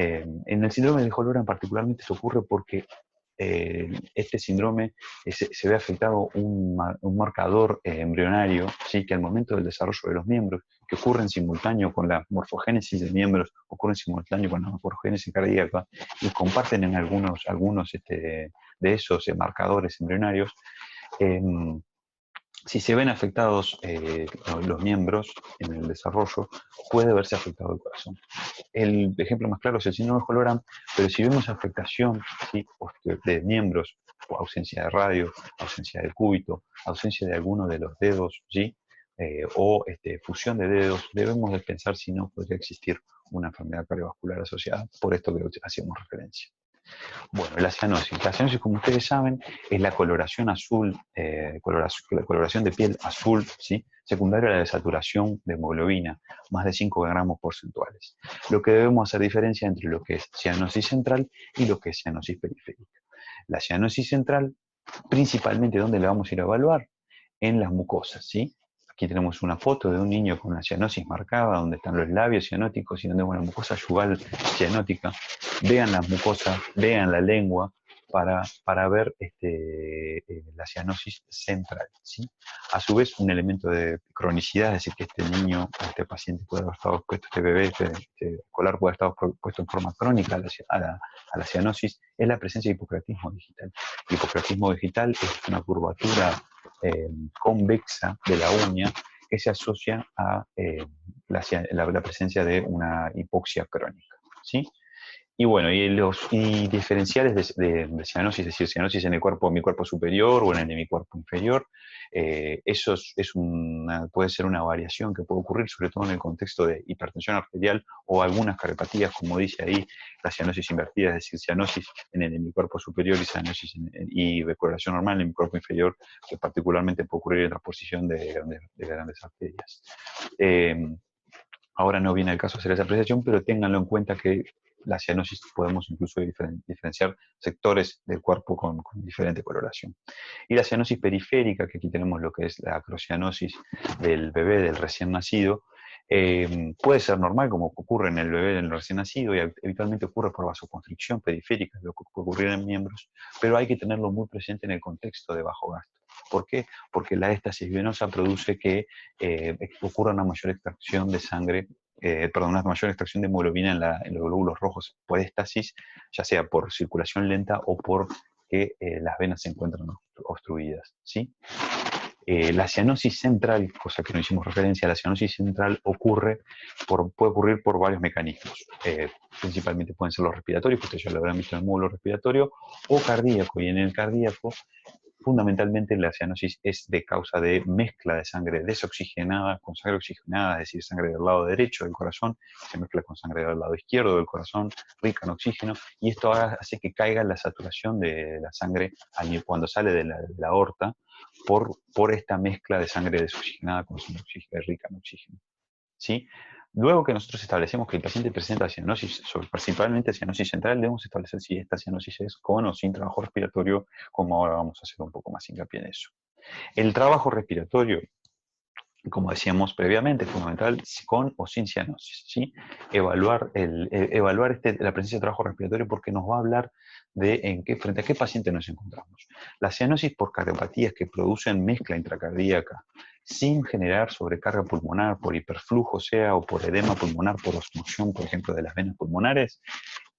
En el síndrome de Holoram particularmente se ocurre porque este síndrome se ve afectado un marcador embrionario, ¿sí? Que al momento del desarrollo de los miembros, que ocurre en simultáneo con la morfogénesis de miembros, ocurre en simultáneo con la morfogénesis cardíaca, y comparten en algunos de esos marcadores embrionarios. Si se ven afectados los miembros en el desarrollo, puede verse afectado el corazón. El ejemplo más claro es el síndrome de Holoram, pero si vemos afectación, ¿sí? De miembros, o ausencia de radio, ausencia del cúbito, ausencia de alguno de los dedos, ¿sí? O fusión de dedos, debemos de pensar si no podría existir una enfermedad cardiovascular asociada, por esto que hacíamos referencia. Bueno, la cianosis. La cianosis, como ustedes saben, es la coloración azul, la coloración de piel azul, ¿sí? Secundaria a la desaturación de hemoglobina, más de 5 gramos porcentuales. Lo que debemos hacer diferencia entre lo que es cianosis central y lo que es cianosis periférica. La cianosis central, principalmente, ¿dónde la vamos a ir a evaluar? En las mucosas, ¿sí? Aquí tenemos una foto de un niño con una cianosis marcada, donde están los labios cianóticos y donde hay una mucosa yugal cianótica. Vean las mucosas, vean la lengua para ver la cianosis central, ¿sí? A su vez, un elemento de cronicidad, es decir, que este niño, este paciente puede haber estado expuesto, este bebé, este escolar puede haber estado expuesto en forma crónica a la cianosis, es la presencia de hipocratismo digital. El hipocratismo digital es una curvatura convexa de la uña que se asocia a la presencia de una hipoxia crónica, ¿sí? Y bueno, y diferenciales de cianosis, es decir, cianosis en mi cuerpo superior o en el de mi cuerpo inferior, eso puede ser una variación que puede ocurrir, sobre todo en el contexto de hipertensión arterial o algunas cardiopatías, como dice ahí, la cianosis invertida, es decir, cianosis en el de mi cuerpo superior y cianosis y coloración normal en mi cuerpo inferior, que particularmente puede ocurrir en transposición de grandes arterias. Ahora no viene el caso hacer esa apreciación, pero ténganlo en cuenta que la cianosis podemos incluso diferenciar sectores del cuerpo con diferente coloración. Y la cianosis periférica, que aquí tenemos lo que es la acrocianosis del bebé, del recién nacido, puede ser normal, como ocurre en el bebé del recién nacido, y habitualmente ocurre por vasoconstricción periférica, lo que puede ocurrir en miembros, pero hay que tenerlo muy presente en el contexto de bajo gasto. ¿Por qué? Porque la éstasis venosa produce que ocurra una mayor extracción de sangre, perdón, una mayor extracción de hemoglobina en los glóbulos rojos por éstasis, ya sea por circulación lenta o por que las venas se encuentran obstruidas, ¿sí? La cianosis central, cosa que no hicimos referencia, la cianosis central puede ocurrir por varios mecanismos. Principalmente pueden ser los respiratorios, que ustedes ya lo habrán visto en el módulo respiratorio, o cardíaco. Y en el cardíaco, fundamentalmente la cianosis es de causa de mezcla de sangre desoxigenada con sangre oxigenada, es decir, sangre del lado derecho del corazón, se mezcla con sangre del lado izquierdo del corazón, rica en oxígeno, y esto hace que caiga la saturación de la sangre cuando sale de la aorta por esta mezcla de sangre desoxigenada con sangre rica en oxígeno, ¿sí? Luego que nosotros establecemos que el paciente presenta cianosis, principalmente cianosis central, debemos establecer si esta cianosis es con o sin trabajo respiratorio, como ahora vamos a hacer un poco más hincapié en eso. El trabajo respiratorio, como decíamos previamente, es fundamental con o sin cianosis, ¿sí? Evaluar la presencia de trabajo respiratorio porque nos va a hablar de frente a qué paciente nos encontramos. La cianosis por cardiopatías que producen mezcla intracardíaca sin generar sobrecarga pulmonar por hiperflujo, sea, o por edema pulmonar por obstrucción, por ejemplo, de las venas pulmonares,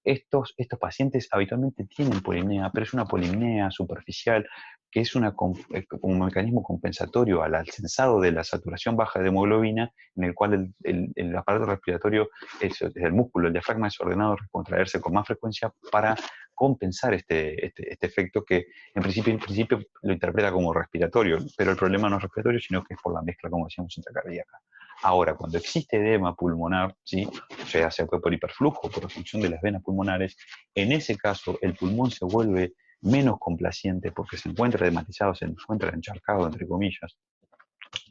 estos pacientes habitualmente tienen polimnea, pero es una polimnea superficial que es un mecanismo compensatorio al alcanzado de la saturación baja de hemoglobina, en el cual el aparato respiratorio, el músculo, el diafragma es ordenado a contraerse con más frecuencia para compensar este efecto que en principio lo interpreta como respiratorio, pero el problema no es respiratorio, sino que es por la mezcla, como decíamos, intracardíaca. Ahora, cuando existe edema pulmonar, ¿sí? O sea puede por hiperflujo, por obstrucción de las venas pulmonares, en ese caso el pulmón se vuelve menos complaciente porque se encuentra edematizado, se encuentra encharcado, entre comillas.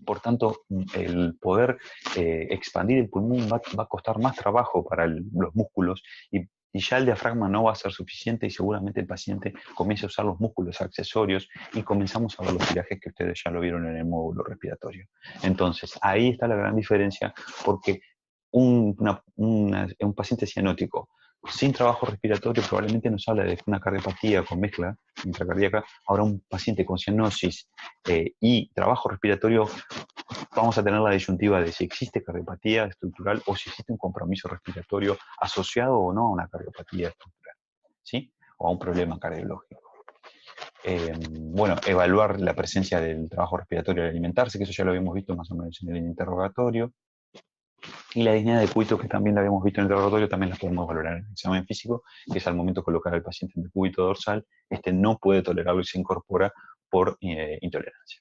Por tanto, el poder expandir el pulmón va a costar más trabajo para los músculos y ya el diafragma no va a ser suficiente y seguramente el paciente comienza a usar los músculos accesorios y comenzamos a ver los tirajes que ustedes ya lo vieron en el módulo respiratorio. Entonces, ahí está la gran diferencia porque un paciente cianótico sin trabajo respiratorio probablemente nos habla de una cardiopatía con mezcla intracardíaca. Ahora un paciente con cianosis y trabajo respiratorio, vamos a tener la disyuntiva de si existe cardiopatía estructural o si existe un compromiso respiratorio asociado o no a una cardiopatía estructural, ¿sí? O a un problema cardiológico. Bueno, evaluar la presencia del trabajo respiratorio al alimentarse, que eso ya lo habíamos visto más o menos en el interrogatorio. Y la disnea de cúbito, que también la habíamos visto en el interrogatorio, también la podemos valorar en el examen físico, que es al momento de colocar al paciente en el cúbito dorsal, no puede tolerarlo y se incorpora por intolerancia.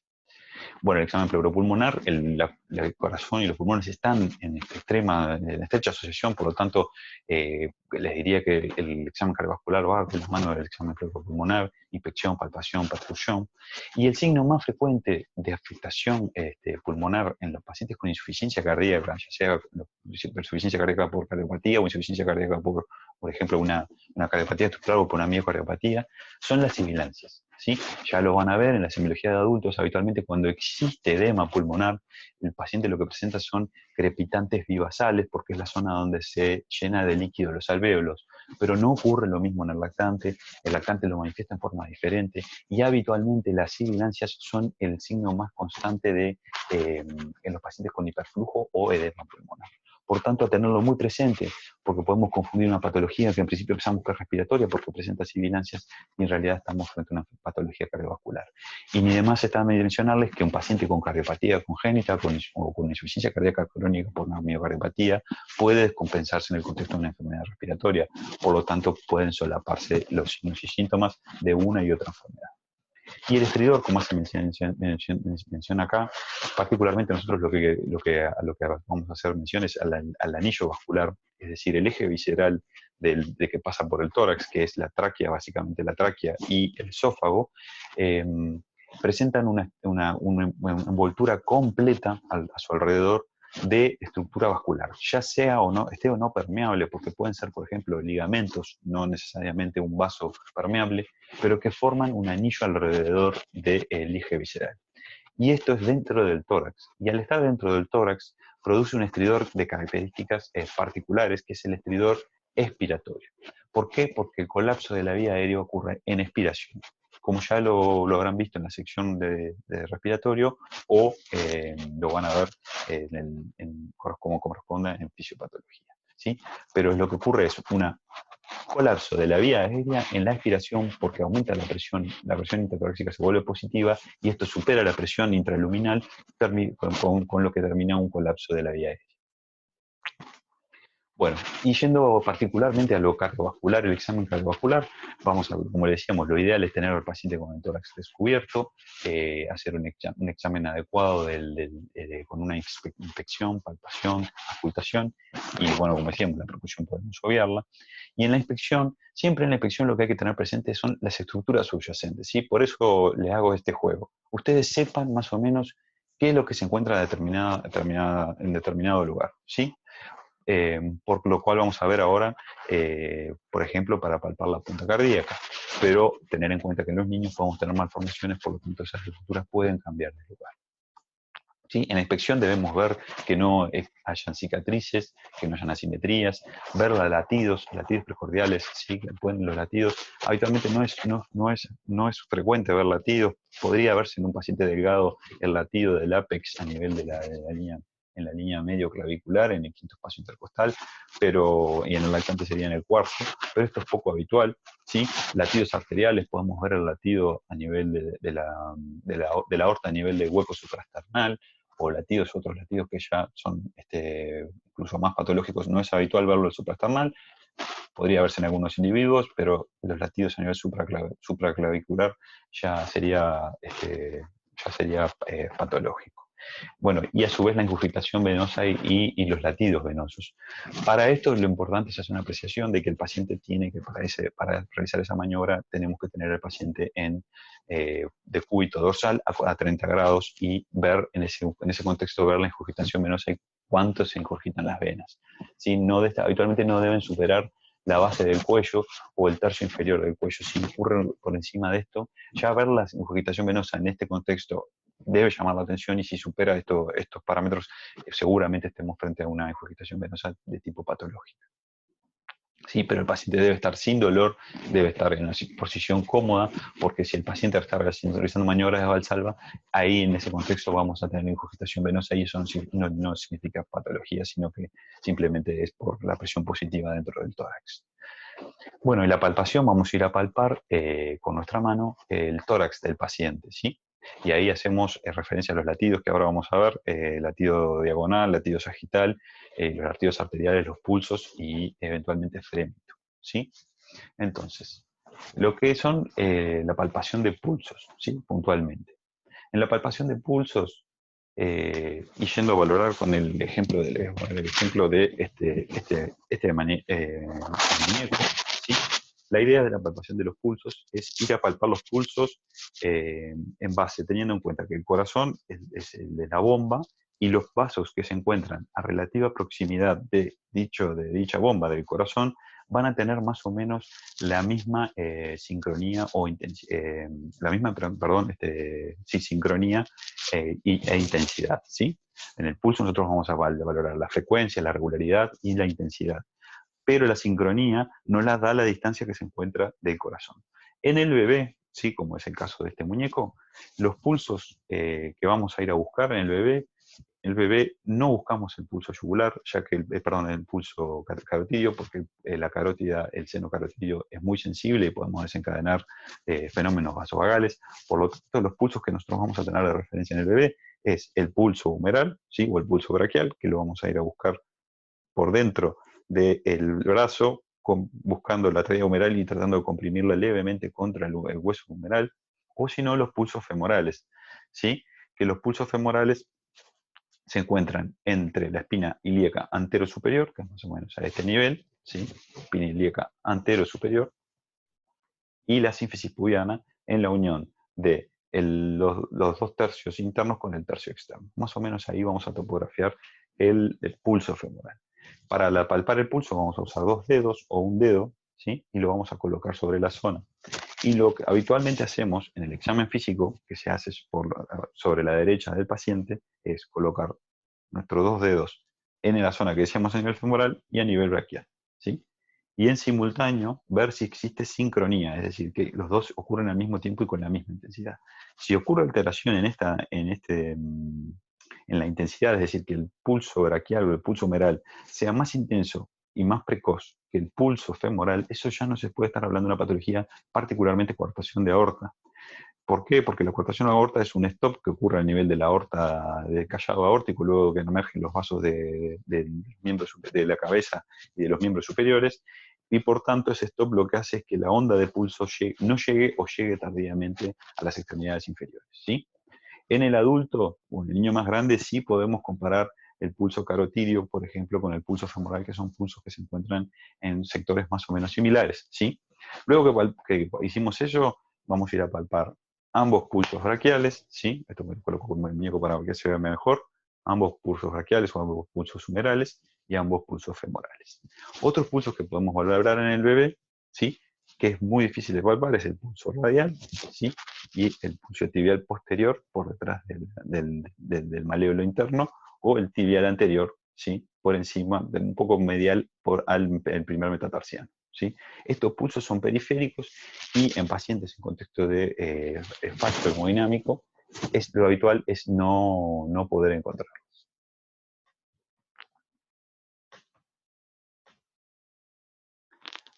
Bueno, el examen pleuropulmonar, el corazón y los pulmones están en estrecha asociación, por lo tanto, les diría que el examen cardiovascular va de la mano del examen pleuropulmonar, inspección, palpación, perfusión. Y el signo más frecuente de afectación pulmonar en los pacientes con insuficiencia cardíaca, ya sea insuficiencia cardíaca por cardiopatía o insuficiencia cardíaca por ejemplo, una cardiopatía estructural o por una miocardiopatía, son las sibilancias. ¿Sí? Ya lo van a ver en la semiología de adultos, habitualmente cuando existe edema pulmonar, el paciente lo que presenta son crepitantes vivasales, porque es la zona donde se llena de líquido los alvéolos, pero no ocurre lo mismo en el lactante lo manifiesta en forma diferente, y habitualmente las sibilancias son el signo más constante en los pacientes con hiperflujo o edema pulmonar. Por tanto, a tenerlo muy presente, porque podemos confundir una patología que en principio pensamos que es respiratoria porque presenta sibilancias y en realidad estamos frente a una patología cardiovascular. Y ni demás está mencionarles que un paciente con cardiopatía congénita o con insuficiencia cardíaca crónica por una miocardiopatía puede descompensarse en el contexto de una enfermedad respiratoria. Por lo tanto, pueden solaparse los signos y síntomas de una y otra enfermedad. Y el estridor, como se menciona acá, particularmente nosotros lo que vamos a hacer mención es al anillo vascular, es decir, el eje visceral de que pasa por el tórax, que es la tráquea, básicamente la tráquea y el esófago, presentan una envoltura completa a su alrededor de estructura vascular, ya sea o no, esté o no permeable, porque pueden ser, por ejemplo, ligamentos, no necesariamente un vaso permeable, pero que forman un anillo alrededor del eje visceral. Y esto es dentro del tórax. Y al estar dentro del tórax, produce un estridor de características particulares, que es el estridor expiratorio. ¿Por qué? Porque el colapso de la vía aérea ocurre en expiración, como ya lo habrán visto en la sección de respiratorio, o lo van a ver como corresponde en fisiopatología, ¿sí? Pero lo que ocurre es un colapso de la vía aérea en la expiración, porque aumenta la presión intratorácica se vuelve positiva, y esto supera la presión intraluminal, con lo que termina un colapso de la vía aérea. Bueno, y yendo particularmente a lo cardiovascular, el examen cardiovascular, vamos a ver, como le decíamos, lo ideal es tener al paciente con el tórax descubierto, hacer un examen adecuado con una inspección, palpación, auscultación, y bueno, como decíamos, la percusión podemos obviarla. Y en la inspección, siempre en la inspección lo que hay que tener presente son las estructuras subyacentes, ¿sí? Por eso les hago este juego. Ustedes sepan más o menos qué es lo que se encuentra en determinado lugar, ¿sí? Por lo cual vamos a ver ahora, por ejemplo, para palpar la punta cardíaca, pero tener en cuenta que en los niños podemos tener malformaciones, por lo tanto esas estructuras pueden cambiar de lugar. ¿Sí? En la inspección debemos ver que no hayan cicatrices, que no hayan asimetrías, ver los latidos precordiales, ¿sí? Los latidos, habitualmente no es frecuente ver latidos, podría verse en un paciente delgado el latido del ápex a nivel de la línea, en la línea medio clavicular, en el quinto espacio intercostal, y en el lactante sería en el cuarto, pero esto es poco habitual, ¿sí? Latidos arteriales, podemos ver el latido a nivel de la aorta, a nivel del hueco suprasternal, o otros latidos que ya son incluso más patológicos. No es habitual verlo en el suprasternal, podría verse en algunos individuos, pero los latidos a nivel supraclavicular ya sería patológico. Bueno, y a su vez la ingurgitación venosa y los latidos venosos. Para esto lo importante es hacer una apreciación de que el paciente tiene que, para realizar esa maniobra, tenemos que tener al paciente en decúbito dorsal a 30 grados y ver en ese contexto ver la ingurgitación venosa y cuánto se ingurgitan las venas. ¿Sí? Habitualmente no deben superar la base del cuello o el tercio inferior del cuello. Si ocurre por encima de esto, ya ver la ingurgitación venosa en este contexto debe llamar la atención, y si supera estos parámetros, seguramente estemos frente a una ingurgitación venosa de tipo patológico. Sí, pero el paciente debe estar sin dolor, debe estar en una posición cómoda, porque si el paciente está realizando maniobras de Valsalva, ahí en ese contexto vamos a tener ingurgitación venosa, y eso no significa patología, sino que simplemente es por la presión positiva dentro del tórax. Bueno, y la palpación, vamos a ir a palpar con nuestra mano el tórax del paciente, ¿sí? Y ahí hacemos referencia a los latidos que ahora vamos a ver, latido diagonal, latido sagital, los latidos arteriales, los pulsos y eventualmente frémito, ¿sí? Entonces, lo que son la palpación de pulsos, ¿sí? Puntualmente. En la palpación de pulsos, y yendo a valorar con el ejemplo de este muñeco, ¿sí? La idea de la palpación de los pulsos es ir a palpar los pulsos en base, teniendo en cuenta que el corazón es el de la bomba, y los vasos que se encuentran a relativa proximidad de dicha bomba del corazón van a tener más o menos la misma sincronía sincronía e intensidad, ¿sí? En el pulso nosotros vamos a valorar la frecuencia, la regularidad y la intensidad, pero la sincronía no la da la distancia que se encuentra del corazón. En el bebé, ¿sí? Como es el caso de este muñeco, los pulsos que vamos a ir a buscar en el bebé no buscamos el pulso yugular, ya que el pulso carotidio, porque la carótida, el seno carotidio es muy sensible y podemos desencadenar fenómenos vasovagales. Por lo tanto, los pulsos que nosotros vamos a tener de referencia en el bebé es el pulso humeral, ¿sí? O el pulso braquial, que lo vamos a ir a buscar por dentro del brazo, buscando la arteria humeral y tratando de comprimirla levemente contra el hueso humeral, o si no, los pulsos femorales, ¿sí? Que los pulsos femorales se encuentran entre la espina ilíaca antero-superior, que es más o menos a este nivel, ¿sí? Espina ilíaca antero-superior, y la sínfisis pubiana en la unión de los dos tercios internos con el tercio externo. Más o menos ahí vamos a topografiar el pulso femoral. Para palpar el pulso vamos a usar 2 dedos o un dedo, ¿sí? Y lo vamos a colocar sobre la zona. Y lo que habitualmente hacemos en el examen físico, que se hace sobre la derecha del paciente, es colocar nuestros 2 dedos en la zona que decíamos a nivel femoral y a nivel braquial, ¿sí? Y en simultáneo ver si existe sincronía, es decir, que los dos ocurren al mismo tiempo y con la misma intensidad. Si ocurre alteración en la intensidad, es decir, que el pulso braquial o el pulso humeral sea más intenso y más precoz que el pulso femoral, eso ya no se puede estar hablando de una patología, particularmente coartación de aorta. ¿Por qué? Porque la coartación de aorta es un stop que ocurre a nivel de la aorta, del callado aórtico, luego que emergen los vasos de la cabeza y de los miembros superiores, y por tanto ese stop lo que hace es que la onda de pulso no llegue o llegue tardíamente a las extremidades inferiores, ¿sí? En el adulto o en el niño más grande sí podemos comparar el pulso carotidio, por ejemplo, con el pulso femoral, que son pulsos que se encuentran en sectores más o menos similares, ¿sí? Luego que hicimos eso, vamos a ir a palpar ambos pulsos braquiales, ¿sí? Esto me lo coloco como el muñeco para que se vea mejor, ambos pulsos braquiales o ambos pulsos humerales y ambos pulsos femorales. Otros pulsos que podemos valorar en el bebé, ¿sí? Que es muy difícil de palpar, es el pulso radial, ¿sí? Y el pulso tibial posterior por detrás del maléolo interno, o el tibial anterior, ¿sí? Por encima, un poco medial el primer metatarsiano, ¿sí? Estos pulsos son periféricos y en pacientes en contexto de efecto hemodinámico, lo habitual es no poder encontrarlos.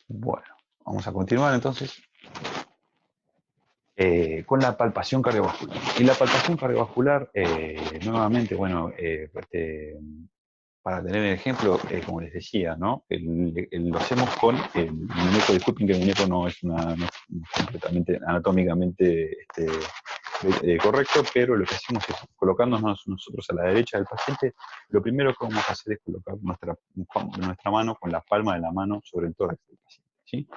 Bueno, vamos a continuar entonces con la palpación cardiovascular. Y la palpación cardiovascular, nuevamente, bueno, para tener el ejemplo, como les decía, ¿no? Lo hacemos con el muñeco. Disculpen que el muñeco no es completamente anatómicamente correcto, pero lo que hacemos es colocándonos nosotros a la derecha del paciente. Lo primero que vamos a hacer es colocar nuestra mano con la palma de la mano sobre el tórax del paciente, ¿sí?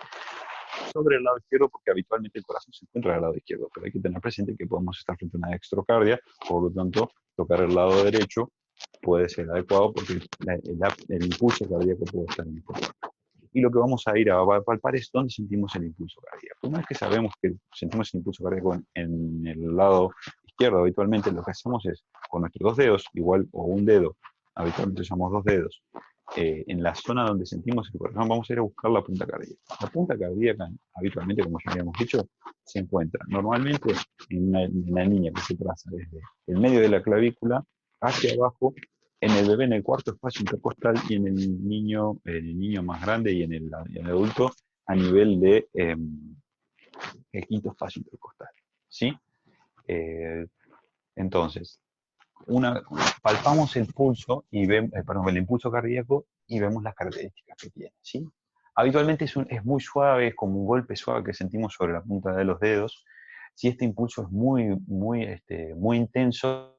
Sobre el lado izquierdo, porque habitualmente el corazón se encuentra del lado izquierdo, pero hay que tener presente que podemos estar frente a una dextrocardia, por lo tanto, tocar el lado derecho puede ser adecuado porque el impulso cardíaco puede estar importante. Y lo que vamos a ir a palpar es dónde sentimos el impulso cardíaco. Una vez que sabemos que sentimos el impulso cardíaco en el lado izquierdo, habitualmente lo que hacemos es con nuestros 2 dedos, igual o un dedo, habitualmente usamos 2 dedos, en la zona donde sentimos el corazón, vamos a ir a buscar la punta cardíaca. La punta cardíaca, habitualmente, como ya habíamos dicho, se encuentra normalmente en una línea que se traza desde el medio de la clavícula hacia abajo, en el bebé en el cuarto espacio intercostal, y en el niño más grande y en el adulto a nivel de el quinto espacio intercostal, ¿sí? Entonces, palpamos el pulso y vemos, el impulso cardíaco, y vemos las características que tiene, ¿sí? Habitualmente es muy suave, es como un golpe suave que sentimos sobre la punta de los dedos. Si este impulso es muy intenso,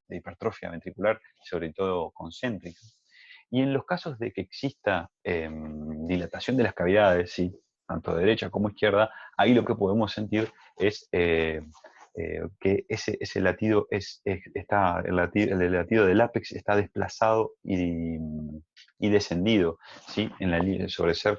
de hipertrofia ventricular, sobre todo concéntrica. Y en los casos de que exista dilatación de las cavidades, ¿sí? Tanto derecha como izquierda, ahí lo que podemos sentir es que ese latido el latido del ápex está desplazado y descendido, ¿sí?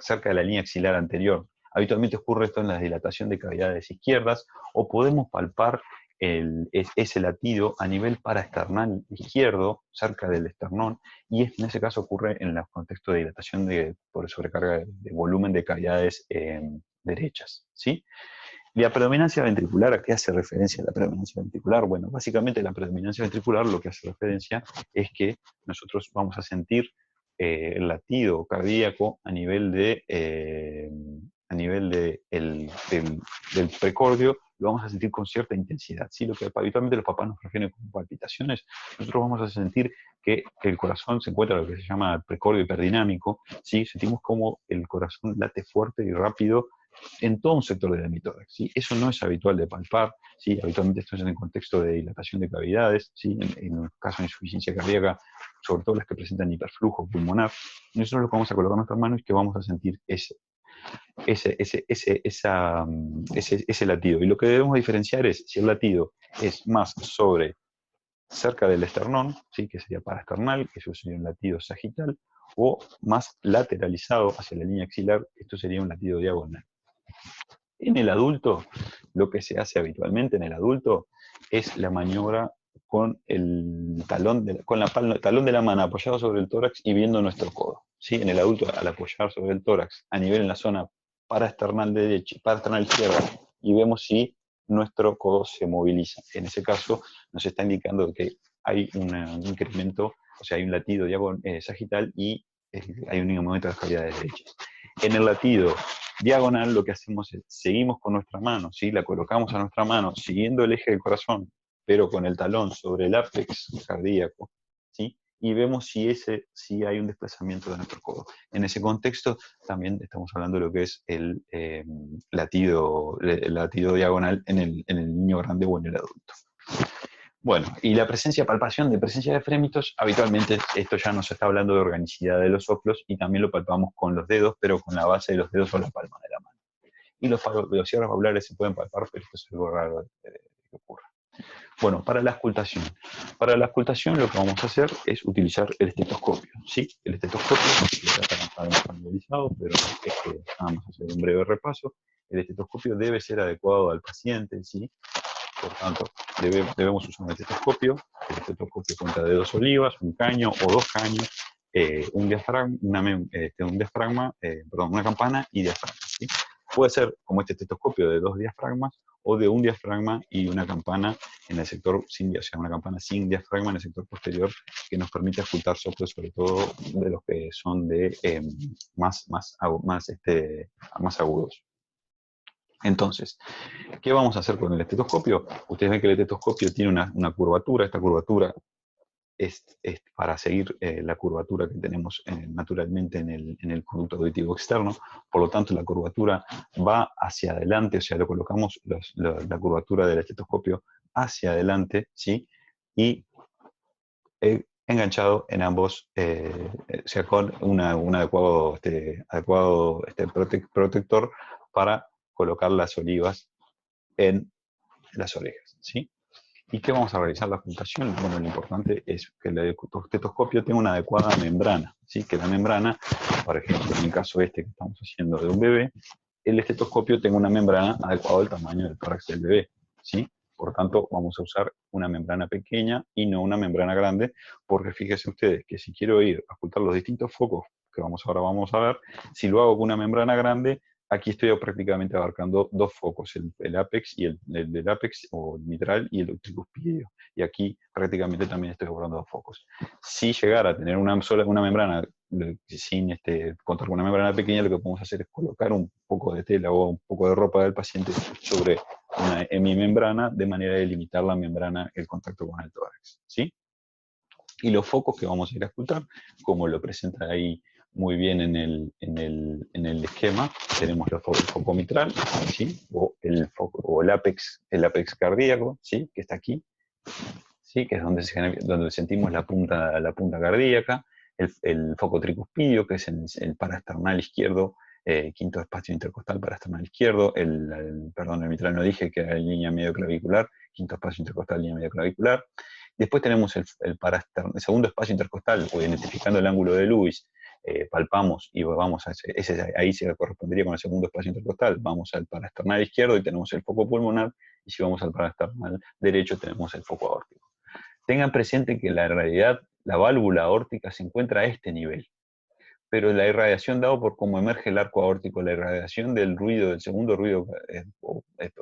Cerca de la línea axilar anterior. Habitualmente ocurre esto en la dilatación de cavidades izquierdas, o podemos palpar ese latido a nivel paraesternal izquierdo, cerca del esternón, y en ese caso ocurre en el contexto de dilatación por sobrecarga de volumen de cavidades derechas, ¿sí? La predominancia ventricular, ¿a qué hace referencia la predominancia ventricular? Bueno, básicamente la predominancia ventricular lo que hace referencia es que nosotros vamos a sentir el latido cardíaco a nivel del precordio, lo vamos a sentir con cierta intensidad, ¿sí? Lo que habitualmente los papás nos refieren como palpitaciones, nosotros vamos a sentir que el corazón se encuentra en lo que se llama precordio hiperdinámico, ¿sí? Sentimos como el corazón late fuerte y rápido en todo un sector del hemitórax, ¿sí? Eso no es habitual de palpar, ¿sí? Habitualmente esto es en el contexto de dilatación de cavidades, ¿sí? En el caso de insuficiencia cardíaca, sobre todo las que presentan hiperflujo pulmonar. Nosotros lo que vamos a colocar en nuestras manos es que vamos a sentir ese latido. Y lo que debemos diferenciar es si el latido es más sobre cerca del esternón, ¿sí? Que sería paraesternal, que eso sería un latido sagital, o más lateralizado hacia la línea axilar, esto sería un latido diagonal. En el adulto, lo que se hace habitualmente en el adulto es la maniobra con el talón de la mano apoyado sobre el tórax y viendo nuestro codo. ¿Sí? En el adulto, al apoyar sobre el tórax a nivel en la zona paraesternal derecha, paraesternal izquierda, y vemos si nuestro codo se moviliza. En ese caso, nos está indicando que hay un incremento, o sea, hay un latido sagital y hay un movimiento de las cavidades derechas. En el latido diagonal lo que hacemos es, seguimos con nuestra mano, ¿sí? La colocamos a nuestra mano siguiendo el eje del corazón, pero con el talón sobre el ápex cardíaco, ¿sí? Y vemos si hay un desplazamiento de nuestro codo. En ese contexto también estamos hablando de lo que es el latido diagonal en el niño grande o en el adulto. Bueno, y la palpación de presencia de frémitos, habitualmente esto ya nos está hablando de organicidad de los óculos y también lo palpamos con los dedos, pero con la base de los dedos o la palma de la mano. Y los cierres valvulares se pueden palpar, pero esto es algo raro que ocurra. Bueno, para la auscultación. Para la auscultación lo que vamos a hacer es utilizar el estetoscopio. ¿Sí? El estetoscopio, ya está familiarizado, pero vamos a hacer un breve repaso. El estetoscopio debe ser adecuado al paciente, ¿sí? Por tanto, debemos usar un estetoscopio. El estetoscopio cuenta de 2 olivas, un caño o 2 caños, un diafragma, una campana y diafragma. ¿Sí? Puede ser como este estetoscopio de 2 diafragmas o de un diafragma y una campana en el sector sin, o sea, una campana sin diafragma en el sector posterior que nos permite ocultar soplos, sobre todo de los que son de más agudos. Entonces, ¿qué vamos a hacer con el estetoscopio? Ustedes ven que el estetoscopio tiene una curvatura. Esta curvatura es para seguir la curvatura que tenemos naturalmente en el conducto auditivo externo. Por lo tanto, la curvatura va hacia adelante, o sea, lo colocamos la curvatura del estetoscopio hacia adelante, ¿sí? Y enganchado en ambos, o sea, con un adecuado, protector para colocar las olivas en las orejas, ¿sí? ¿Y qué vamos a realizar la ocultación? Bueno, lo importante es que el estetoscopio tenga una adecuada membrana, ¿sí? Que la membrana, por ejemplo, en el caso que estamos haciendo de un bebé, el estetoscopio tenga una membrana adecuada al tamaño del tórax del bebé, ¿sí? Por tanto, vamos a usar una membrana pequeña y no una membrana grande, porque fíjense ustedes que si quiero ir a ocultar los distintos focos que ahora vamos a ver, si lo hago con una membrana grande, aquí estoy prácticamente abarcando 2 focos, el ápex y el del ápex o el mitral y el tricuspidio. Y aquí prácticamente también estoy abarcando 2 focos. Si llegara a tener una membrana sin contar con una membrana pequeña, lo que podemos hacer es colocar un poco de tela o un poco de ropa del paciente sobre una hemimembrana de manera de limitar la membrana, el contacto con el tórax, ¿sí? Y los focos que vamos a ir a ocultar, como lo presenta ahí muy bien en el esquema, tenemos el foco mitral, ¿sí? O el ápex cardíaco, ¿sí? Que está aquí, ¿sí? Que es donde sentimos la punta cardíaca, el foco tricuspidio, que es el paraesternal izquierdo, quinto espacio intercostal paraesternal izquierdo, el mitral no dije que era en línea medio clavicular, quinto espacio intercostal, línea medio clavicular. Después tenemos el segundo espacio intercostal, o identificando el ángulo de Lewis, palpamos y vamos a ahí se correspondería con el segundo espacio intercostal, vamos al paraesternal izquierdo y tenemos el foco pulmonar, y si vamos al paraesternal derecho tenemos el foco aórtico. Tengan presente que en realidad la válvula aórtica se encuentra a este nivel, pero la irradiación dado por cómo emerge el arco aórtico, la irradiación del segundo ruido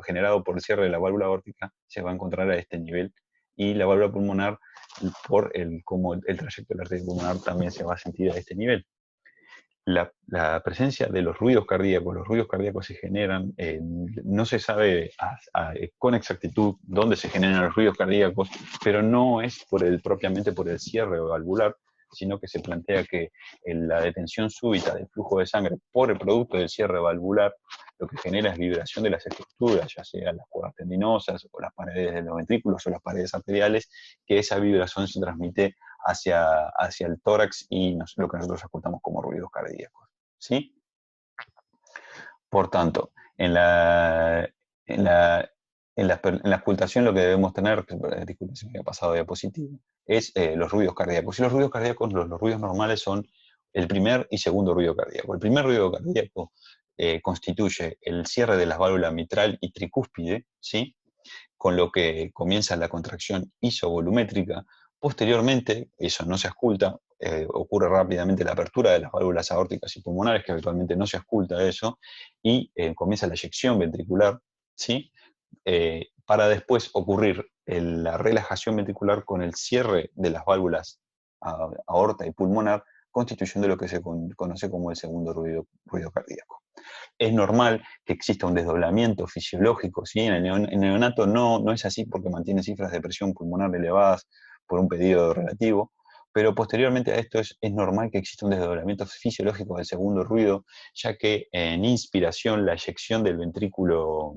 generado por el cierre de la válvula aórtica, se va a encontrar a este nivel, y la válvula pulmonar, por cómo el trayecto de la arteria pulmonar también se va a sentir a este nivel. La presencia de los ruidos cardíacos se generan, no se sabe con exactitud dónde se generan los ruidos cardíacos, pero no es propiamente por el cierre valvular, sino que se plantea que la detención súbita del flujo de sangre por el producto del cierre valvular lo que genera es vibración de las estructuras, ya sea las cuerdas tendinosas o las paredes de los ventrículos o las paredes arteriales, que esa vibración se transmite hacia el tórax y lo que nosotros ocultamos como ruidos cardíacos, ¿sí? Por tanto, en la en la auscultación lo que debemos tener, disculpe si me había pasado diapositiva, es los ruidos cardíacos. Y los ruidos cardíacos, los ruidos normales son el primer y segundo ruido cardíaco. El primer ruido cardíaco constituye el cierre de las válvulas mitral y tricúspide, ¿sí? Con lo que comienza la contracción isovolumétrica. Posteriormente, eso no se ausculta, ocurre rápidamente la apertura de las válvulas aórticas y pulmonares, que habitualmente no se ausculta eso, y comienza la eyección ventricular, ¿sí? Para después ocurrir la relajación ventricular con el cierre de las válvulas aorta y pulmonar, constituyendo lo que se conoce como el segundo ruido cardíaco. Es normal que exista un desdoblamiento fisiológico, ¿sí? En el neonato no es así porque mantiene cifras de presión pulmonar elevadas por un periodo relativo, pero posteriormente a esto es normal que exista un desdoblamiento fisiológico del segundo ruido, ya que en inspiración la eyección del ventrículo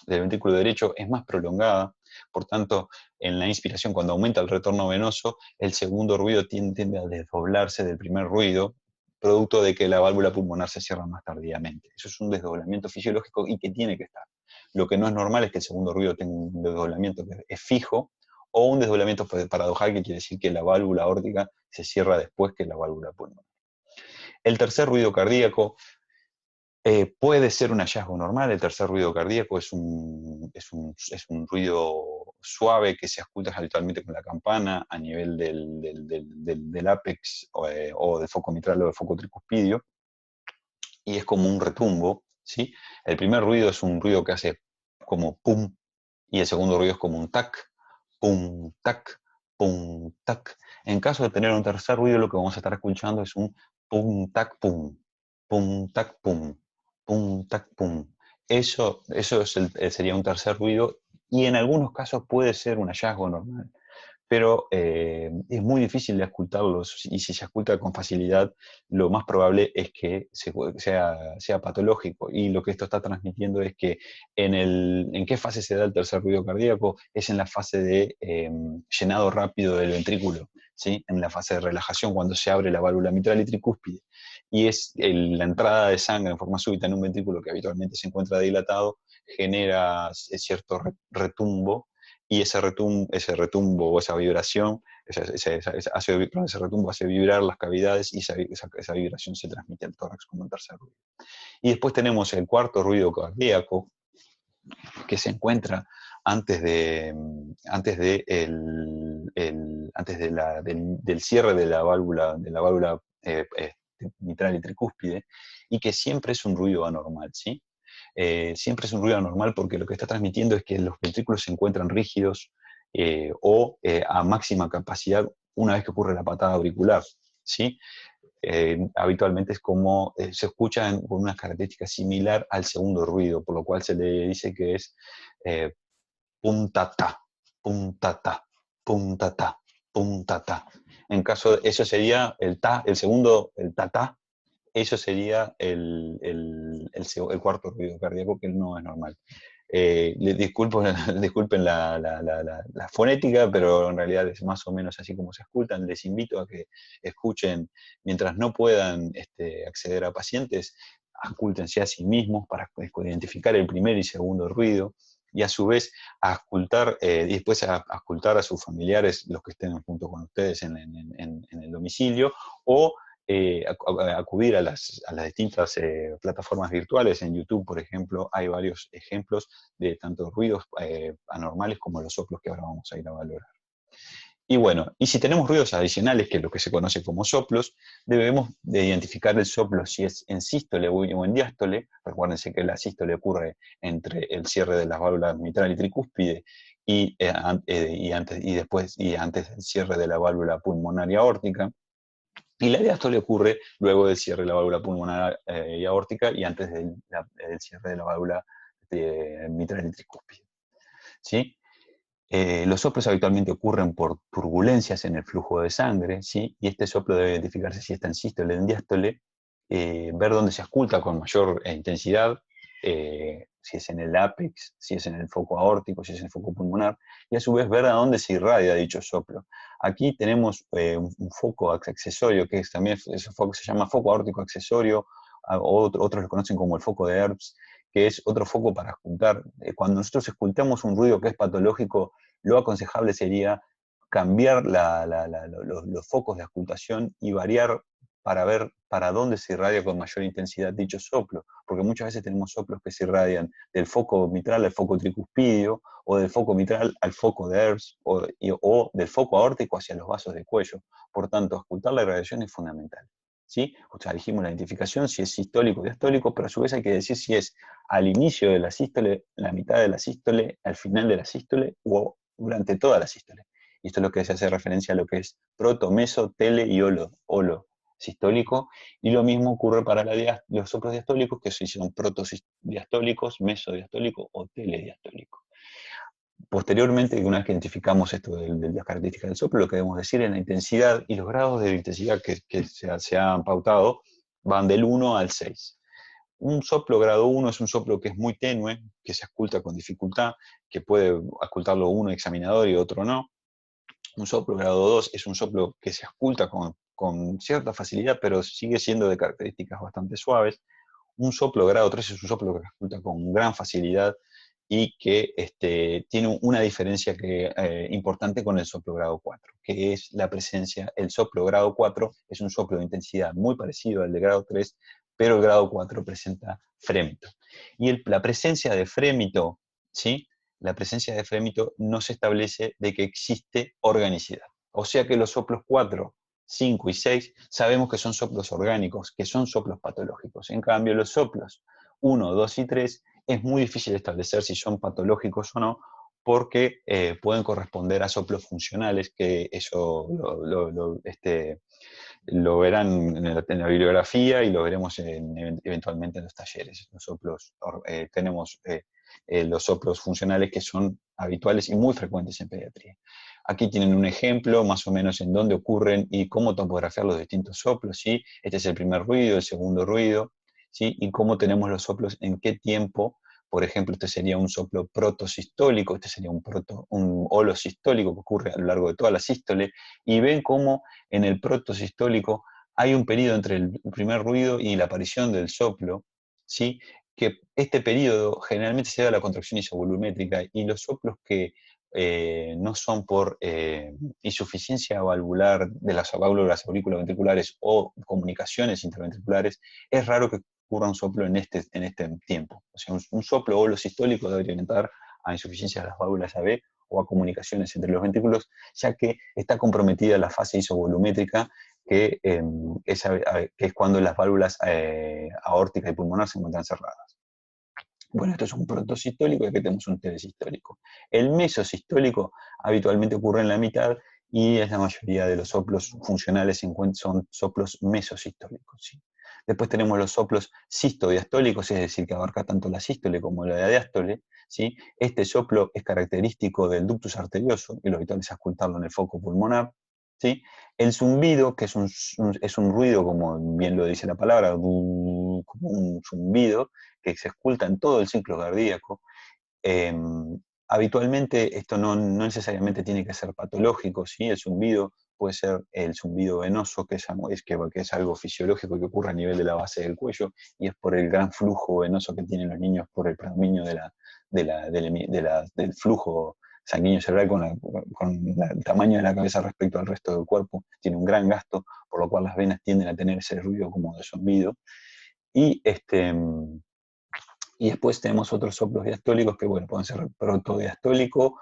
derecho es más prolongada, por tanto, en la inspiración, cuando aumenta el retorno venoso, el segundo ruido tiende a desdoblarse del primer ruido, producto de que la válvula pulmonar se cierra más tardíamente. Eso es un desdoblamiento fisiológico y que tiene que estar. Lo que no es normal es que el segundo ruido tenga un desdoblamiento que es fijo o un desdoblamiento paradojal, que quiere decir que la válvula aórtica se cierra después que la válvula pulmonar. El tercer ruido cardíaco puede ser un hallazgo normal. El tercer ruido cardíaco es un ruido suave que se ausculta habitualmente con la campana a nivel del ápex o del foco mitral o del foco tricuspidio, y es como un retumbo, ¿sí? El primer ruido es un ruido que hace como pum, y el segundo ruido es como un tac, pum, tac, pum, tac. En caso de tener un tercer ruido, lo que vamos a estar escuchando es un pum, tac, pum, pum, tac, pum, pum, tac, pum. Eso sería un tercer ruido, y en algunos casos puede ser un hallazgo normal, pero es muy difícil de auscultarlos, y si se ausculta con facilidad, lo más probable es que sea patológico, y lo que esto está transmitiendo es que en qué fase se da el tercer ruido cardíaco, es en la fase de llenado rápido del ventrículo, ¿sí? En la fase de relajación, cuando se abre la válvula mitral y tricúspide, y es la entrada de sangre en forma súbita en un ventrículo que habitualmente se encuentra dilatado, genera cierto retumbo, y ese retumbo o esa vibración, ese retumbo hace vibrar las cavidades, y esa vibración se transmite al tórax como el tercer ruido. Y después tenemos el cuarto ruido cardíaco, que se encuentra del cierre de la válvula mitral y tricúspide, y que siempre es un ruido anormal, ¿sí? Siempre es un ruido anormal porque lo que está transmitiendo es que los ventrículos se encuentran rígidos o a máxima capacidad una vez que ocurre la patada auricular, ¿sí? Habitualmente es como se escucha con una característica similar al segundo ruido, por lo cual se le dice que es eh, puntata, puntata, puntata, puntata. En caso, eso sería el ta, el segundo, el ta, eso sería el cuarto ruido cardíaco, que no es normal. Disculpen la fonética, pero en realidad es más o menos así como se escuchan. Les invito a que escuchen, mientras no puedan acceder a pacientes, auscúltense a sí mismos para identificar el primer y segundo ruido, y a su vez a auscultar, y después a auscultar a sus familiares, los que estén junto con ustedes en el domicilio, o acudir a las distintas plataformas virtuales. En YouTube, por ejemplo, hay varios ejemplos de tanto ruidos anormales como los soplos, que ahora vamos a ir a valorar. Y bueno, y si tenemos ruidos adicionales, que es lo que se conoce como soplos, debemos de identificar el soplo si es en sístole o en diástole. Recuérdense que la sístole ocurre entre el cierre de las válvulas mitral y tricúspide, y antes del cierre de la válvula pulmonar y aórtica. Y la diástole ocurre luego del cierre de la válvula pulmonar y aórtica, y antes del cierre de la válvula mitral y tricúspide, ¿sí? Los soplos habitualmente ocurren por turbulencias en el flujo de sangre, ¿sí? Y este soplo debe identificarse si está en sístole o en diástole, ver dónde se ausculta con mayor intensidad, si es en el ápex, si es en el foco aórtico, si es en el foco pulmonar, y a su vez ver a dónde se irradia dicho soplo. Aquí tenemos un foco accesorio, que también ese foco se llama foco aórtico accesorio, otros lo conocen como el foco de Erbs, que es otro foco para escultar. Cuando nosotros escultamos un ruido que es patológico, lo aconsejable sería cambiar los focos de escultación y variar para ver para dónde se irradia con mayor intensidad dicho soplo, porque muchas veces tenemos soplos que se irradian del foco mitral al foco tricuspidio, o del foco mitral al foco de Hertz, o del foco aórtico hacia los vasos de cuello. Por tanto, escultar la irradiación es fundamental. ¿Sí? O sea, dijimos la identificación, si es sistólico o diastólico, pero a su vez hay que decir si es al inicio de la sístole, la mitad de la sístole, al final de la sístole, o durante toda la sístole. Y esto es lo que se hace referencia a lo que es proto, meso, tele y holo sistólico, y lo mismo ocurre para los soplos diastólicos, que son protodiastólicos, mesodiastólicos o telediastólicos. Posteriormente, una vez que identificamos esto de las características del soplo, lo que debemos decir es la intensidad y los grados de intensidad que se han pautado van del 1 al 6. Un soplo grado 1 es un soplo que es muy tenue, que se esculta con dificultad, que puede escultarlo uno examinador y otro no. Un soplo grado 2 es un soplo que se esculta con cierta facilidad, pero sigue siendo de características bastante suaves. Un soplo grado 3 es un soplo que se esculta con gran facilidad y que tiene una diferencia importante con el soplo grado 4, que es la presencia. El soplo grado 4 es un soplo de intensidad muy parecido al de grado 3, pero el grado 4 presenta frémito. Y la presencia de frémito, ¿sí? La presencia de frémito no se establece de que existe organicidad. O sea que los soplos 4, 5 y 6 sabemos que son soplos orgánicos, que son soplos patológicos. En cambio, los soplos 1, 2 y 3 es muy difícil establecer si son patológicos o no, porque pueden corresponder a soplos funcionales, que eso lo verán en la bibliografía y lo veremos eventualmente en los talleres. Los soplos, tenemos los soplos funcionales que son habituales y muy frecuentes en pediatría. Aquí tienen un ejemplo más o menos en dónde ocurren y cómo topografiar los distintos soplos. ¿Sí? Este es el primer ruido, el segundo ruido, ¿sí? Y cómo tenemos los soplos, en qué tiempo. Por ejemplo, este sería un soplo protosistólico, este sería un holosistólico que ocurre a lo largo de toda la sístole, y ven cómo en el protosistólico hay un periodo entre el primer ruido y la aparición del soplo, ¿sí? Que este periodo generalmente se da a la contracción isovolumétrica, y los soplos que no son por insuficiencia valvular de las válvulas auriculoventriculares o comunicaciones interventriculares, es raro que ocurra un soplo en este tiempo. O sea, un soplo holosistólico debe orientar a insuficiencia de las válvulas AB o a comunicaciones entre los ventrículos, ya que está comprometida la fase isovolumétrica, que es cuando las válvulas aórtica y pulmonar se encuentran cerradas. Bueno, esto es un protosistólico y aquí tenemos un telesistólico. El mesosistólico habitualmente ocurre en la mitad, y es la mayoría de los soplos funcionales son soplos mesosistólicos. ¿Sí? Después tenemos los soplos sistodiastólicos, es decir, que abarca tanto la sístole como la diástole. ¿Sí? Este soplo es característico del ductus arterioso, y lo habitual es escultarlo en el foco pulmonar. ¿Sí? El zumbido, que es un ruido, como bien lo dice la palabra, como un zumbido, que se esculta en todo el ciclo cardíaco. Habitualmente esto no necesariamente tiene que ser patológico, ¿sí? El zumbido puede ser el zumbido venoso, que es algo fisiológico que ocurre a nivel de la base del cuello, y es por el gran flujo venoso que tienen los niños por el predominio del flujo sanguíneo cerebral con el tamaño de la cabeza respecto al resto del cuerpo. Tiene un gran gasto, por lo cual las venas tienden a tener ese ruido como de zumbido. Y después tenemos otros soplos diastólicos que, bueno, pueden ser protodiastólico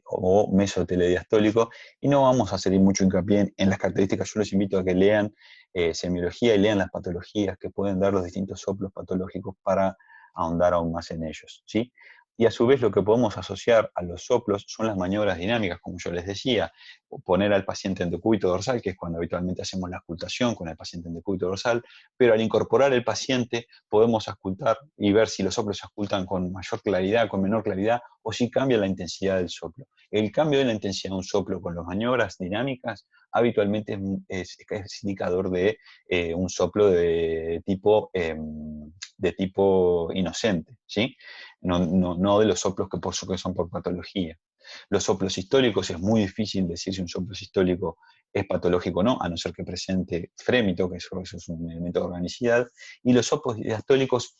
o mesotelediastólico, y no vamos a hacer mucho hincapié en las características. Yo les invito a que lean semiología y lean las patologías que pueden dar los distintos soplos patológicos para ahondar aún más en ellos, ¿sí? Y a su vez lo que podemos asociar a los soplos son las maniobras dinámicas, como yo les decía, poner al paciente en decúbito dorsal, que es cuando habitualmente hacemos la auscultación con el paciente en decúbito dorsal, pero al incorporar el paciente podemos auscultar y ver si los soplos se auscultan con mayor claridad, con menor claridad, o si cambia la intensidad del soplo. El cambio de la intensidad de un soplo con las maniobras dinámicas habitualmente es indicador de un soplo de tipo inocente, ¿sí? No de los soplos que son por patología. Los soplos sistólicos es muy difícil decir si un soplo sistólico es patológico o no, a no ser que presente frémito, que eso es un elemento de organicidad. Y los soplos diastólicos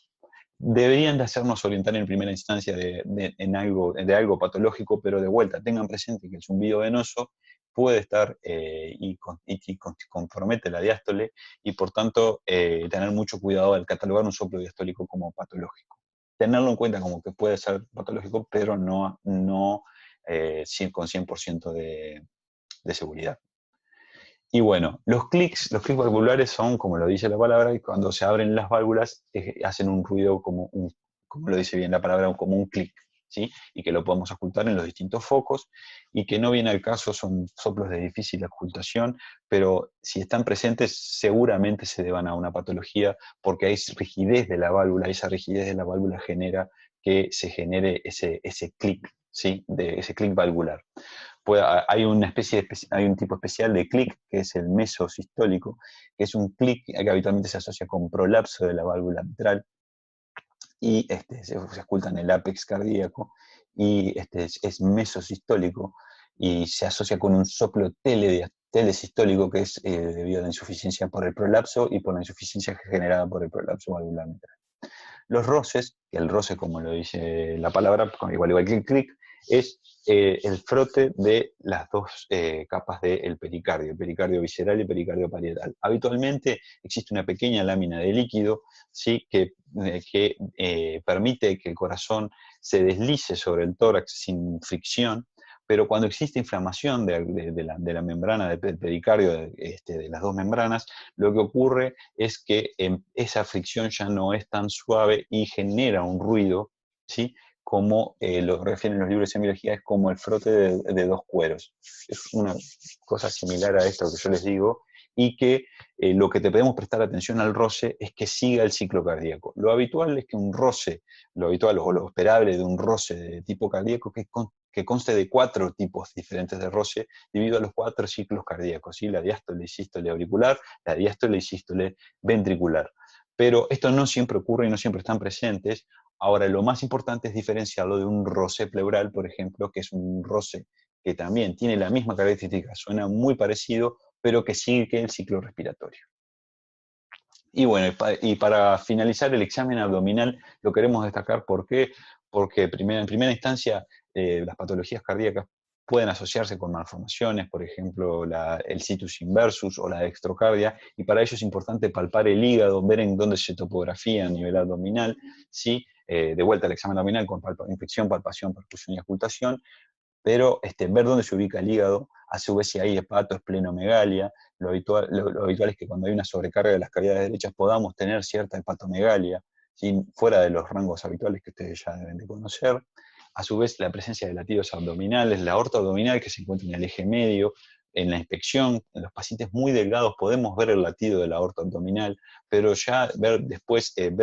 deberían de hacernos orientar en primera instancia de algo patológico, pero de vuelta, tengan presente que el zumbido venoso puede estar compromete la diástole y por tanto tener mucho cuidado al catalogar un soplo diastólico como patológico. Tenerlo en cuenta como que puede ser patológico, pero no con 100% de seguridad. Y bueno, los clics valvulares son, como lo dice la palabra, y cuando se abren las válvulas hacen un ruido como lo dice bien la palabra, como un clic, ¿sí? Y que lo podemos ocultar en los distintos focos, y que no viene al caso, son soplos de difícil ocultación, pero si están presentes seguramente se deban a una patología, porque hay rigidez de la válvula, y esa rigidez de la válvula genera que se genere ese clic, ¿sí? Ese clic valvular. Hay hay un tipo especial de clic, que es el mesosistólico, que es un clic que habitualmente se asocia con prolapso de la válvula mitral y se oculta en el ápex cardíaco, y es mesosistólico y se asocia con un soplo telesistólico, que es debido a la insuficiencia por el prolapso y por la insuficiencia generada por el prolapso valvular mitral. Los roces, que el roce, como lo dice la palabra, igual que el clic, es el frote de las dos capas del pericardio, pericardio visceral y pericardio parietal. Habitualmente existe una pequeña lámina de líquido, ¿sí? que permite que el corazón se deslice sobre el tórax sin fricción, pero cuando existe inflamación de la membrana del pericardio, de las dos membranas, lo que ocurre es que esa fricción ya no es tan suave y genera un ruido, ¿sí? Como lo refieren los libros de semiología, es como el frote de dos cueros. Es una cosa similar a esto que yo les digo, y que lo que te podemos prestar atención al roce es que siga el ciclo cardíaco. Lo habitual es que un roce, lo habitual o lo esperable de un roce de tipo cardíaco, que conste de 4 tipos diferentes de roce, debido a los 4 ciclos cardíacos, ¿sí? La diástole y sístole auricular, la diástole y sístole ventricular. Pero esto no siempre ocurre y no siempre están presentes. Ahora, lo más importante es diferenciarlo de un roce pleural, por ejemplo, que es un roce que también tiene la misma característica, suena muy parecido, pero que sigue el ciclo respiratorio. Y bueno, y para finalizar el examen abdominal, lo queremos destacar. ¿Por qué? Porque en primera instancia las patologías cardíacas pueden asociarse con malformaciones, por ejemplo, el situs inversus o la dextrocardia, y para ello es importante palpar el hígado, ver en dónde se topografía a nivel abdominal, ¿sí? De vuelta al examen abdominal con infección, palpación, percusión y ocultación, pero ver dónde se ubica el hígado, a su vez si hay hepato, esplenomegalia. Lo habitual es que cuando hay una sobrecarga de las cavidades derechas podamos tener cierta hepatomegalia, ¿sí? Fuera de los rangos habituales que ustedes ya deben de conocer. A su vez, la presencia de latidos abdominales, la aorta abdominal que se encuentra en el eje medio. En la inspección, en los pacientes muy delgados podemos ver el latido de la aorta abdominal, pero ya ver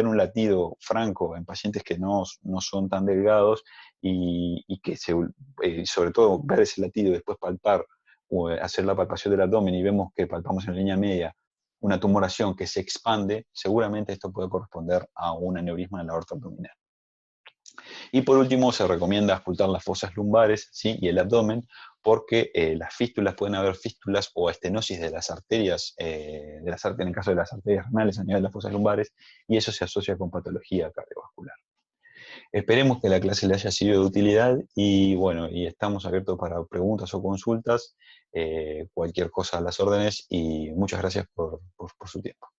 un latido franco en pacientes que no son tan delgados, y que sobre todo ver ese latido y después palpar o hacer la palpación del abdomen y vemos que palpamos en línea media una tumoración que se expande, seguramente esto puede corresponder a un aneurisma en la aorta abdominal. Y por último, se recomienda auscultar las fosas lumbares, ¿sí? Y el abdomen, porque las fístulas, pueden haber fístulas o estenosis de las arterias, en el caso de las arterias renales a nivel de las fosas lumbares, y eso se asocia con patología cardiovascular. Esperemos que la clase le haya sido de utilidad, y bueno, y estamos abiertos para preguntas o consultas, cualquier cosa a las órdenes, y muchas gracias por su tiempo.